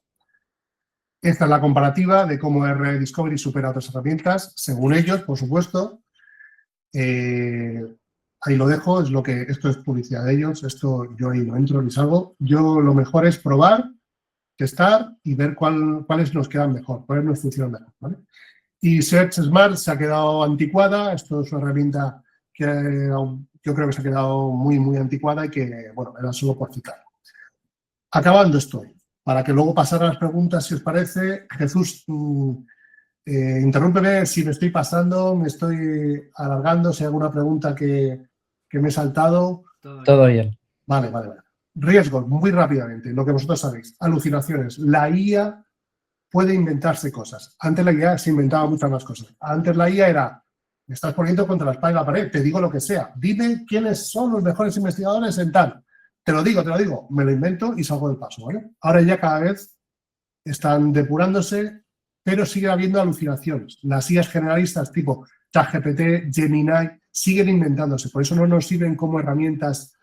B: Esta es la comparativa de cómo RD Discovery supera a otras herramientas, según ellos, por supuesto. Ahí lo dejo, esto es publicidad de ellos, esto yo ahí no entro ni salgo. Yo lo mejor es probar, testar y ver cuáles nos quedan mejor, cuáles nos funcionan mejor, ¿vale? Y Search Smart se ha quedado anticuada, esto es una herramienta que yo creo que se ha quedado muy, muy anticuada y que, bueno, era solo por citar. Acabando estoy, para que luego pasar a las preguntas, si os parece. Jesús, interrúmpeme si me estoy pasando, me estoy alargando, si hay alguna pregunta que me he saltado.
A: Todo bien.
B: Vale. Riesgos, muy rápidamente, lo que vosotros sabéis. Alucinaciones. La IA puede inventarse cosas. Antes la IA se inventaba muchas más cosas. Antes la IA era, me estás poniendo contra la espalda y la pared, te digo lo que sea. Dime quiénes son los mejores investigadores en tal. Te lo digo, me lo invento y salgo del paso, ¿vale? Ahora ya cada vez están depurándose, pero sigue habiendo alucinaciones. Las IAs generalistas tipo ChatGPT, Gemini, siguen inventándose. Por eso no nos sirven como herramientas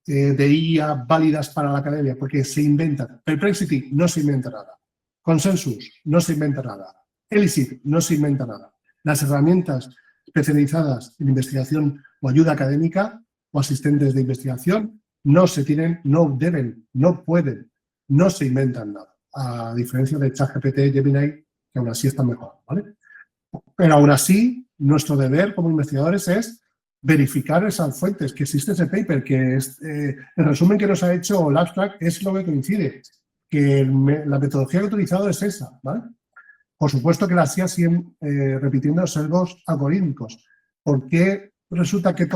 B: de IA válidas para la academia, porque se inventan. Perplexity no se inventa nada. Consensus no se inventa nada. Elicit no se inventa nada. Las herramientas especializadas en investigación o ayuda académica o asistentes de investigación no se tienen, no deben, no pueden, no se inventan nada. A diferencia de ChatGPT, Gemini, que aún así están mejor, ¿vale? Pero aún así, nuestro deber como investigadores es verificar esas fuentes, que existe ese paper, que es, el resumen que nos ha hecho el abstract es lo que coincide, que la metodología que he utilizado es esa, ¿vale? Por supuesto que las IA siguen repitiendo sesgos algorítmicos. ¿Por qué resulta que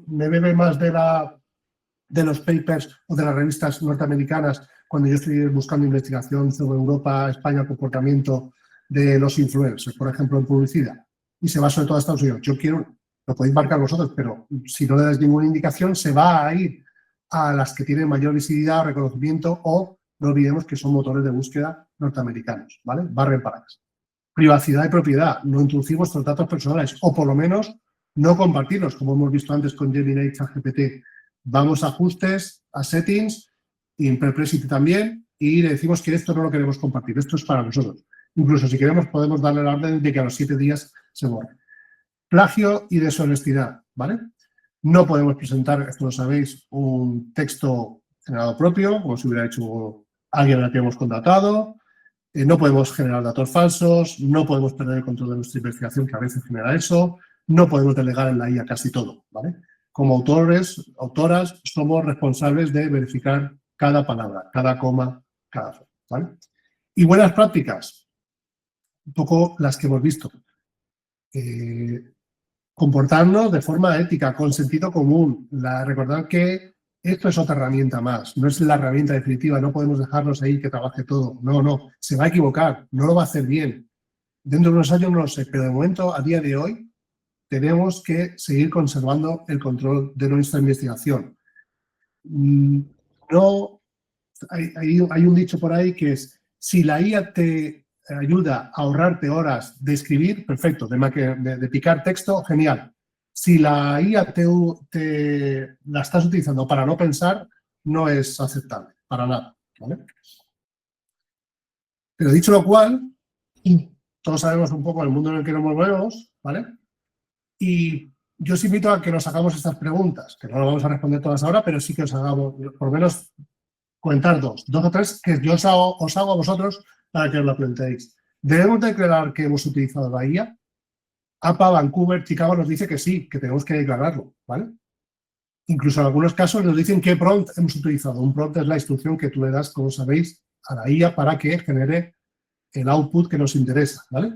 B: me bebe más de los papers o de las revistas norteamericanas cuando yo estoy buscando investigación sobre Europa, España, comportamiento de los influencers, por ejemplo, en publicidad, y se va sobre todo a Estados Unidos? Yo quiero, lo podéis marcar vosotros, pero si no le das ninguna indicación, se va a ir a las que tienen mayor visibilidad, reconocimiento, o no olvidemos que son motores de búsqueda norteamericanos, ¿vale? Barren para casa. Privacidad y propiedad, no introducir vuestros datos personales, o por lo menos no compartirlos, como hemos visto antes con Gemini y ChatGPT. Vamos a ajustes, a settings, y en Perplexity también, y le decimos que esto no lo queremos compartir, esto es para nosotros. Incluso si queremos podemos darle la orden de que a los 7 días se borre. Plagio y deshonestidad, ¿vale? No podemos presentar, esto lo sabéis, un texto generado propio, como si hubiera hecho alguien al que hemos contratado. No podemos generar datos falsos, no podemos perder el control de nuestra investigación, que a veces genera eso. No podemos delegar en la IA casi todo, ¿vale? Como autoras, somos responsables de verificar cada palabra, cada coma, cada frase, ¿vale? Y buenas prácticas, un poco las que hemos visto. Comportarnos de forma ética, con sentido común. Recordad que esto es otra herramienta más, no es la herramienta definitiva, no podemos dejarnos ahí que trabaje todo. No, se va a equivocar, no lo va a hacer bien. Dentro de unos años no lo sé, pero de momento, a día de hoy, tenemos que seguir conservando el control de nuestra investigación. No, hay un dicho por ahí que es, si la IA te ayuda a ahorrarte horas de escribir, perfecto, de picar texto, genial. Si la IA la estás utilizando para no pensar, no es aceptable, para nada, ¿vale? Pero dicho lo cual, todos sabemos un poco el mundo en el que nos movemos, ¿vale? Y yo os invito a que nos hagamos estas preguntas, que no lo vamos a responder todas ahora, pero sí que os hagamos, por lo menos, comentar dos o tres que yo os hago a vosotros para que os lo planteéis. ¿Debemos declarar que hemos utilizado la IA? APA, Vancouver, Chicago nos dice que sí, que tenemos que declararlo, ¿vale? Incluso en algunos casos nos dicen qué prompt hemos utilizado. Un prompt es la instrucción que tú le das, como sabéis, a la IA para que genere el output que nos interesa, ¿vale?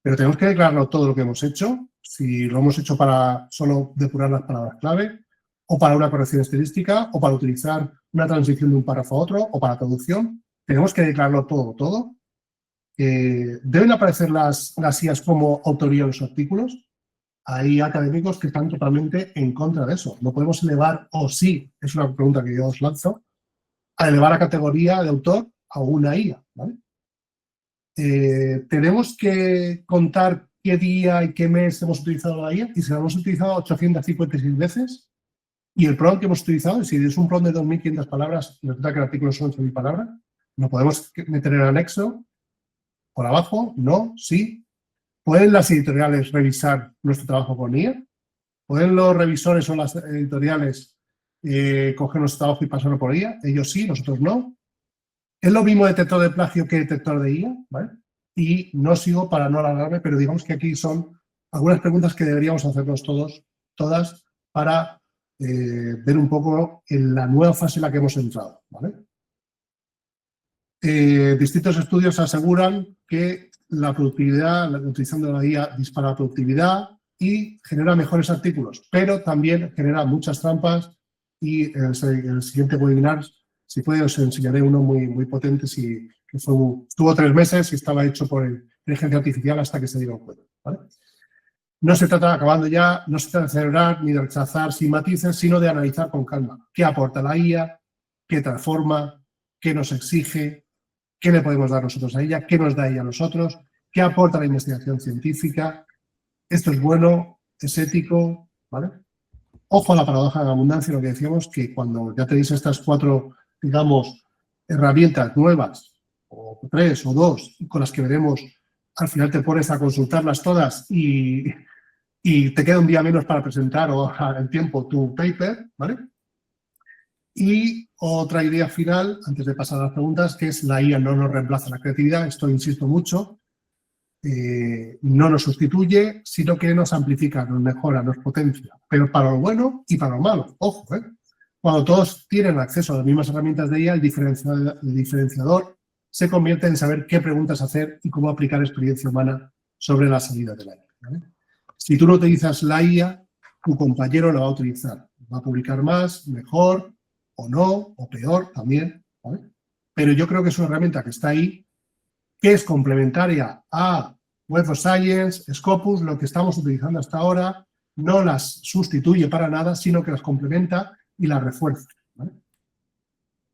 B: Pero tenemos que declararlo todo lo que hemos hecho, si lo hemos hecho para solo depurar las palabras clave, o para una corrección estilística, o para utilizar una transición de un párrafo a otro, o para traducción. Tenemos que declararlo todo. ¿Deben aparecer las IAs como autoría en los artículos? Hay académicos que están totalmente en contra de eso. No podemos elevar, o sí, es una pregunta que yo os lanzo, a elevar a categoría de autor a una IA, ¿vale? Tenemos que contar qué día y qué mes hemos utilizado la IA, y si la hemos utilizado 856 veces, y el prompt que hemos utilizado, si es un prompt de 2.500 palabras, y resulta que el artículo son 8.000 palabras, ¿lo podemos meter en el anexo? ¿Por abajo? ¿No? ¿Sí? ¿Pueden las editoriales revisar nuestro trabajo con IA? ¿Pueden los revisores o las editoriales coger nuestro trabajo y pasarlo por IA? Ellos sí, nosotros no. ¿Es lo mismo detector de plagio que detector de IA? ¿Vale? Y no sigo para no alargarme, pero digamos que aquí son algunas preguntas que deberíamos hacernos todas, para ver un poco en la nueva fase en la que hemos entrado, ¿vale? Distintos estudios aseguran que la productividad, utilizando la IA, dispara la productividad y genera mejores artículos, pero también genera muchas trampas, y en el siguiente webinar, si puede, os enseñaré uno muy potente, que estuvo 3 meses y estaba hecho por inteligencia artificial hasta que se dieron cuenta, ¿vale? No se trata, acabando ya, no se trata de celebrar ni de rechazar sin matices, sino de analizar con calma qué aporta la IA, qué transforma, qué nos exige, qué le podemos dar nosotros a ella, qué nos da ella a nosotros, qué aporta la investigación científica. Esto es bueno, es ético, ¿vale? Ojo a la paradoja de la abundancia, lo que decíamos, que cuando ya tenéis estas 4, digamos, herramientas nuevas, o 3 o 2, con las que veremos, al final te pones a consultarlas todas y te queda un día menos para presentar o en tiempo tu paper, ¿vale? Y otra idea final, antes de pasar a las preguntas, que es la IA no nos reemplaza la creatividad. Esto insisto mucho, no nos sustituye, sino que nos amplifica, nos mejora, nos potencia, pero para lo bueno y para lo malo. Ojo, ¿eh? Cuando todos tienen acceso a las mismas herramientas de IA, el diferenciador se convierte en saber qué preguntas hacer y cómo aplicar experiencia humana sobre la salida de la IA, ¿vale? Si tú no utilizas la IA, tu compañero la va a utilizar. Va a publicar más, mejor, o no, o peor también, ¿vale? Pero yo creo que es una herramienta que está ahí, que es complementaria a Web of Science, Scopus, lo que estamos utilizando hasta ahora, no las sustituye para nada, sino que las complementa y las refuerza, ¿vale?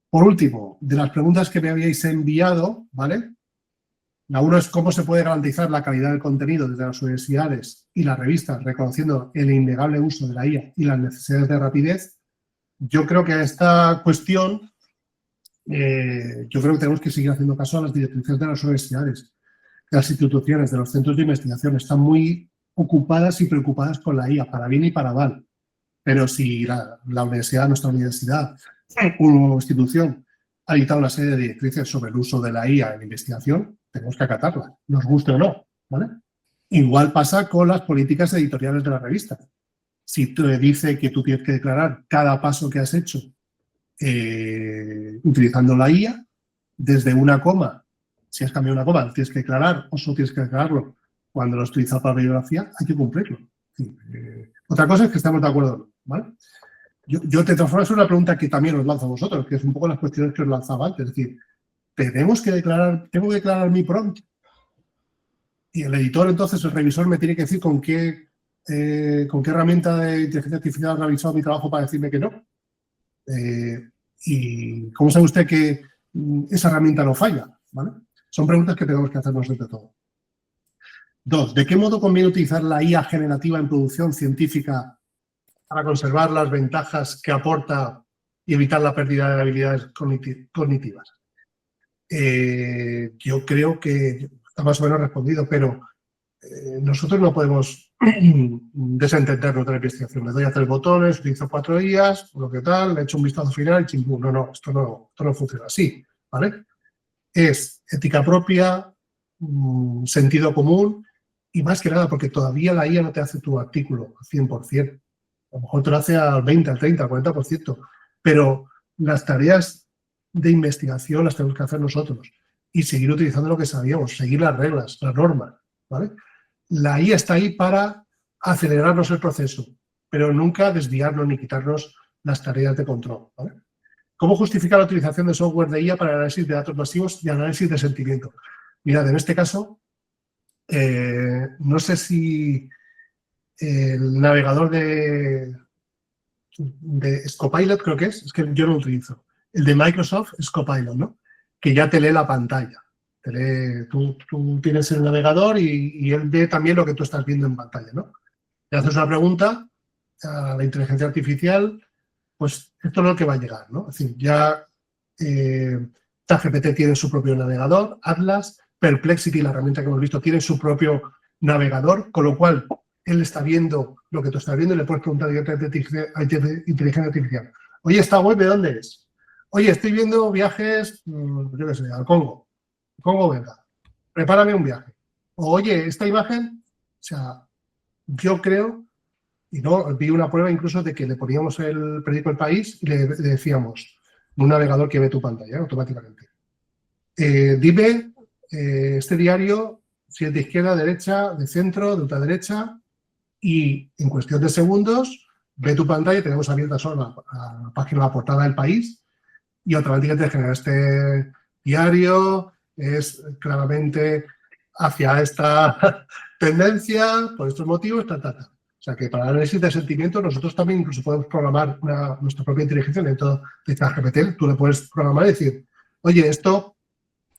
B: Por último, de las preguntas que me habíais enviado, ¿vale? La uno es cómo se puede garantizar la calidad del contenido desde las universidades y las revistas, reconociendo el innegable uso de la IA y las necesidades de rapidez. Yo creo que a esta cuestión, yo creo que tenemos que seguir haciendo caso a las directrices de las universidades. Las instituciones de los centros de investigación están muy ocupadas y preocupadas con la IA, para bien y para mal. Pero si la universidad, nuestra universidad, una institución, ha dictado una serie de directrices sobre el uso de la IA en investigación, tenemos que acatarlas, nos guste o no, ¿vale? Igual pasa con las políticas editoriales de la revista. Si te dice que tú tienes que declarar cada paso que has hecho utilizando la IA, desde una coma, si has cambiado una coma, tienes que declarar, o solo tienes que declararlo cuando lo has utilizado para bibliografía, hay que cumplirlo. Otra cosa es que estamos de acuerdo o no, ¿vale? Yo te transformo en una pregunta que también os lanzo a vosotros, que es un poco las cuestiones que os lanzaba antes. Es decir, tengo que declarar mi prompt. Y el editor, entonces, el revisor me tiene que decir con qué ¿Con qué herramienta de inteligencia artificial ha revisado mi trabajo para decirme que no? ¿Y cómo sabe usted que esa herramienta no falla? ¿Vale? Son preguntas que tenemos que hacernos entre todos. 2. ¿De qué modo conviene utilizar la IA generativa en producción científica para conservar las ventajas que aporta y evitar la pérdida de habilidades cognitivas? Yo creo que está más o menos respondido, pero nosotros no podemos desentendernos de la investigación. Le doy a 3 botones, utilizo 4 IAs, lo que tal, le echo un vistazo final y chimpú. No, esto no funciona así, ¿vale? Es ética propia, sentido común y más que nada porque todavía la IA no te hace tu artículo al 100%. A lo mejor te lo hace al 20, al 30, al 40%, pero las tareas de investigación las tenemos que hacer nosotros y seguir utilizando lo que sabíamos, seguir las reglas, las normas, ¿vale? La IA está ahí para acelerarnos el proceso, pero nunca desviarnos ni quitarnos las tareas de control, ¿vale? ¿Cómo justificar la utilización de software de IA para el análisis de datos masivos y análisis de sentimiento? Mirad, en este caso, no sé si el navegador de Scopilot, creo que es que yo no lo utilizo. El de Microsoft, Scopilot, ¿no? Que ya te lee la pantalla. Tú tienes el navegador y él ve también lo que tú estás viendo en pantalla, ¿no? Le haces una pregunta a la inteligencia artificial, pues esto es lo que va a llegar, ¿no? Es decir, ya ChatGPT tiene su propio navegador, Atlas, Perplexity, la herramienta que hemos visto, tiene su propio navegador, con lo cual él está viendo lo que tú estás viendo y le puedes preguntar directamente a inteligencia artificial. Oye, ¿esta web de dónde es? Oye, estoy viendo viajes, yo qué sé, al Congo. Congo, venga, prepárame un viaje. O, oye, esta imagen, o sea, yo creo, y no, vi una prueba incluso de que le poníamos el periódico El País y le decíamos, un navegador que ve tu pantalla automáticamente. Dime, este diario, si es de izquierda, derecha, de centro, de ultraderecha, y en cuestión de segundos ve tu pantalla, tenemos abierta solo la página, la portada del País, y automáticamente te genera este diario, es claramente hacia esta tendencia, por estos motivos, O sea que para el análisis de sentimientos nosotros también incluso podemos programar nuestra propia inteligencia dentro de ChatGPT. Tú le puedes programar y decir, oye, esto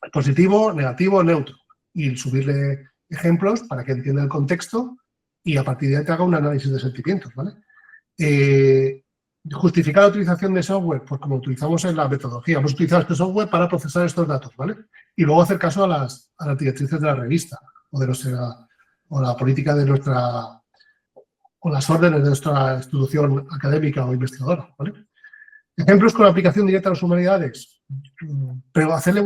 B: es positivo, negativo, neutro. Y subirle ejemplos para que entienda el contexto y a partir de ahí te haga un análisis de sentimientos, ¿vale? Justificar la utilización de software, pues como utilizamos en la metodología. Hemos utilizado este software para procesar estos datos, ¿vale? Y luego hacer caso a las directrices de la revista o la política de nuestra, o las órdenes de nuestra institución académica o investigadora, ¿vale? Ejemplos con aplicación directa a las humanidades. Pero hacerle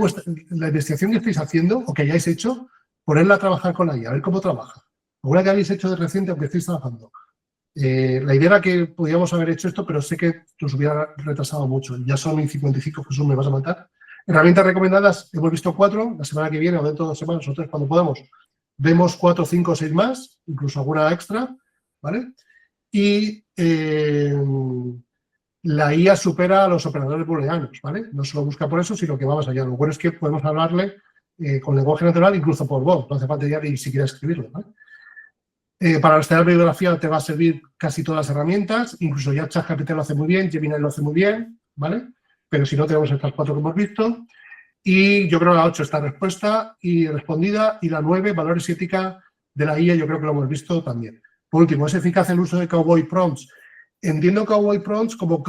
B: la investigación que estáis haciendo o que hayáis hecho, ponerla a trabajar con la IA, a ver cómo trabaja. Alguna que habéis hecho de reciente, aunque estéis trabajando. La idea era que podíamos haber hecho esto, pero sé que nos hubiera retrasado mucho. Ya son 55, Jesús, me vas a matar. Herramientas recomendadas, hemos visto 4. La semana que viene o dentro de 2 semanas o 3, cuando podamos, vemos 4, 5, 6 más, incluso alguna extra, ¿vale? Y la IA supera a los operadores booleanos, ¿vale? No solo busca por eso, sino que va más allá. Lo bueno es que podemos hablarle con lenguaje natural, incluso por voz. No hace falta ya ni siquiera escribirlo, ¿vale? Para rastrear bibliografía te va a servir casi todas las herramientas, incluso ya ChatGPT lo hace muy bien, Gemini lo hace muy bien, ¿vale? Pero si no, tenemos estas 4 que hemos visto. Y yo creo que la 8 está respuesta y respondida, y la 9, valores y ética de la IA, yo creo que lo hemos visto también. Por último, ¿es eficaz el uso de Cowboy Prompts? Entiendo Cowboy Prompts como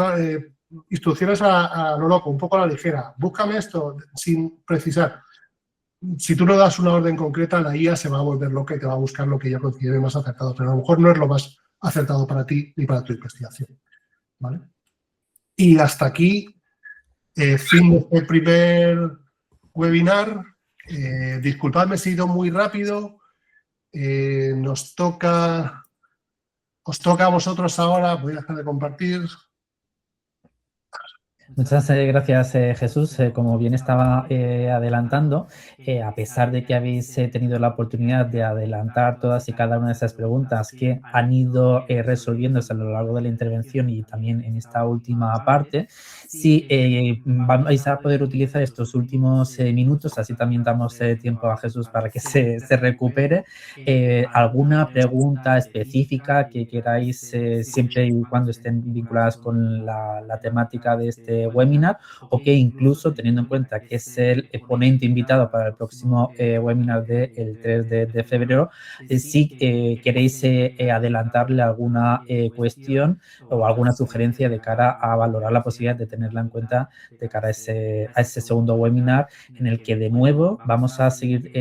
B: instrucciones a lo loco, un poco a la ligera. Búscame esto sin precisar. Si tú no das una orden concreta, la IA se va a volver loca y te va a buscar lo que ella considere más acertado, pero a lo mejor no es lo más acertado para ti ni para tu investigación, ¿vale? Y hasta aquí, fin de este primer webinar. Disculpadme si he ido muy rápido. Os toca a vosotros ahora. Voy a dejar de compartir.
A: Muchas gracias, Jesús. Como bien estaba adelantando, a pesar de que habéis tenido la oportunidad de adelantar todas y cada una de esas preguntas que han ido resolviéndose a lo largo de la intervención y también en esta última parte, sí vais a poder utilizar estos últimos minutos, así también damos tiempo a Jesús para que se recupere. ¿Alguna pregunta específica que queráis, siempre y cuando estén vinculadas con la temática de este webinar, o que incluso, teniendo en cuenta que es el ponente invitado para el próximo webinar del 3 de febrero, si queréis adelantarle alguna cuestión o alguna sugerencia de cara a valorar la posibilidad de tenerla en cuenta de cara a ese segundo webinar, en el que de nuevo vamos a seguir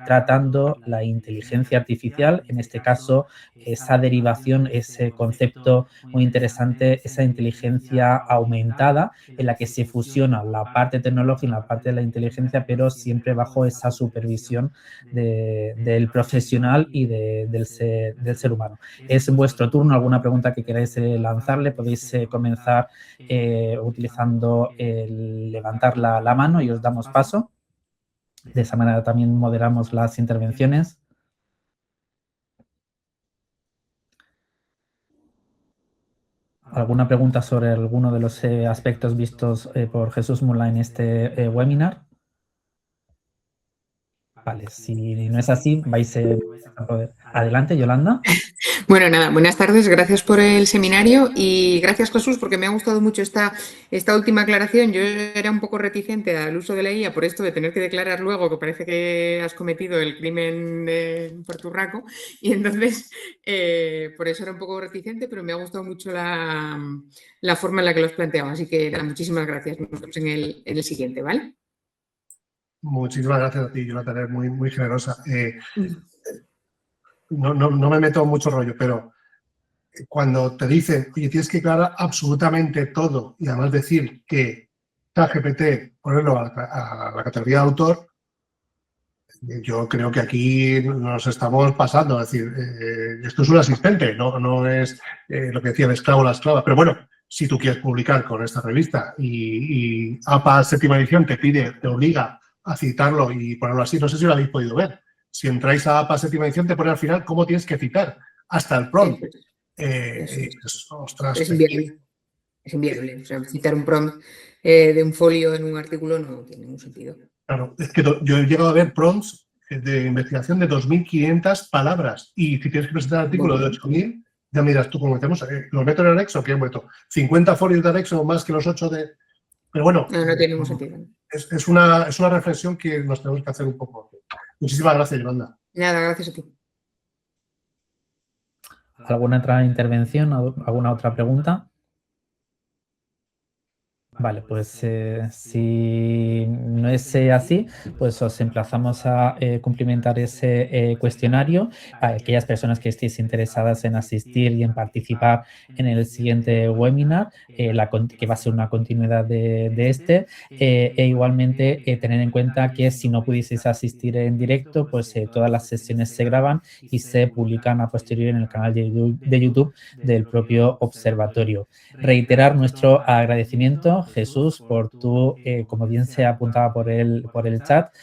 A: tratando la inteligencia artificial, en este caso esa derivación, ese concepto muy interesante, esa inteligencia aumentada en la que se fusiona la parte tecnológica y la parte de la inteligencia, pero siempre bajo esa supervisión del profesional y del ser humano. Es vuestro turno. ¿Alguna pregunta que queráis lanzarle? Podéis comenzar utilizando el levantar la mano y os damos paso. De esa manera también moderamos las intervenciones. ¿Alguna pregunta sobre alguno de los aspectos vistos por Jesús Mula en este webinar? Vale, si no es así, vais a poder. Adelante, Yolanda.
D: Bueno, nada, buenas tardes, gracias por el seminario y gracias, Jesús, porque me ha gustado mucho esta última aclaración. Yo era un poco reticente al uso de la IA por esto de tener que declarar luego que parece que has cometido el crimen por turraco, y entonces por eso era un poco reticente, pero me ha gustado mucho la forma en la que lo has planteado. Así que nada, muchísimas gracias. Nos vemos en el siguiente, ¿vale?
B: Muchísimas gracias a ti, Jonathan, eres muy, muy generosa. No me meto en mucho rollo, pero cuando te dicen, oye, tienes que aclarar absolutamente todo y además decir que ChatGPT, ponerlo a la categoría de autor, yo creo que aquí nos estamos pasando. Es decir, esto es un asistente, no es lo que decía el esclavo o la esclava. Pero bueno, si tú quieres publicar con esta revista y APA séptima edición te obliga a citarlo y ponerlo así, no sé si lo habéis podido ver. Si entráis a APA séptima edición, te pone al final cómo tienes que citar, hasta el prompt. Ostras,
D: es inviable. Es inviable. O sea, citar un prompt de un folio en un artículo no tiene ningún sentido.
B: Claro, es que yo he llegado a ver prompts de investigación de 2.500 palabras y si tienes que presentar un artículo de 8.000, ya miras tú cómo metemos. ¿Lo meto en el anexo? ¿Qué meto? ¿50 folios de anexo más que los 8 de...? Pero bueno,
D: no tiene ningún sentido.
B: Es una reflexión que nos tenemos que hacer un poco. Muchísimas gracias, Yolanda.
D: Nada, gracias a ti.
A: ¿Alguna otra intervención? ¿Alguna otra pregunta? Vale, pues si no es así, pues os emplazamos a cumplimentar ese cuestionario a aquellas personas que estéis interesadas en asistir y en participar en el siguiente webinar, que va a ser una continuidad de este, e igualmente tener en cuenta que si no pudieseis asistir en directo, pues todas las sesiones se graban y se publican a posteriori en el canal de YouTube del propio observatorio. Reiterar nuestro agradecimiento, Jesús, por tu, como bien se apuntaba por el chat,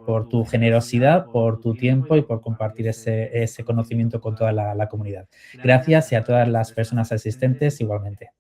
A: por tu generosidad, por tu tiempo y por compartir ese conocimiento con toda la comunidad. Gracias y a todas las personas asistentes igualmente.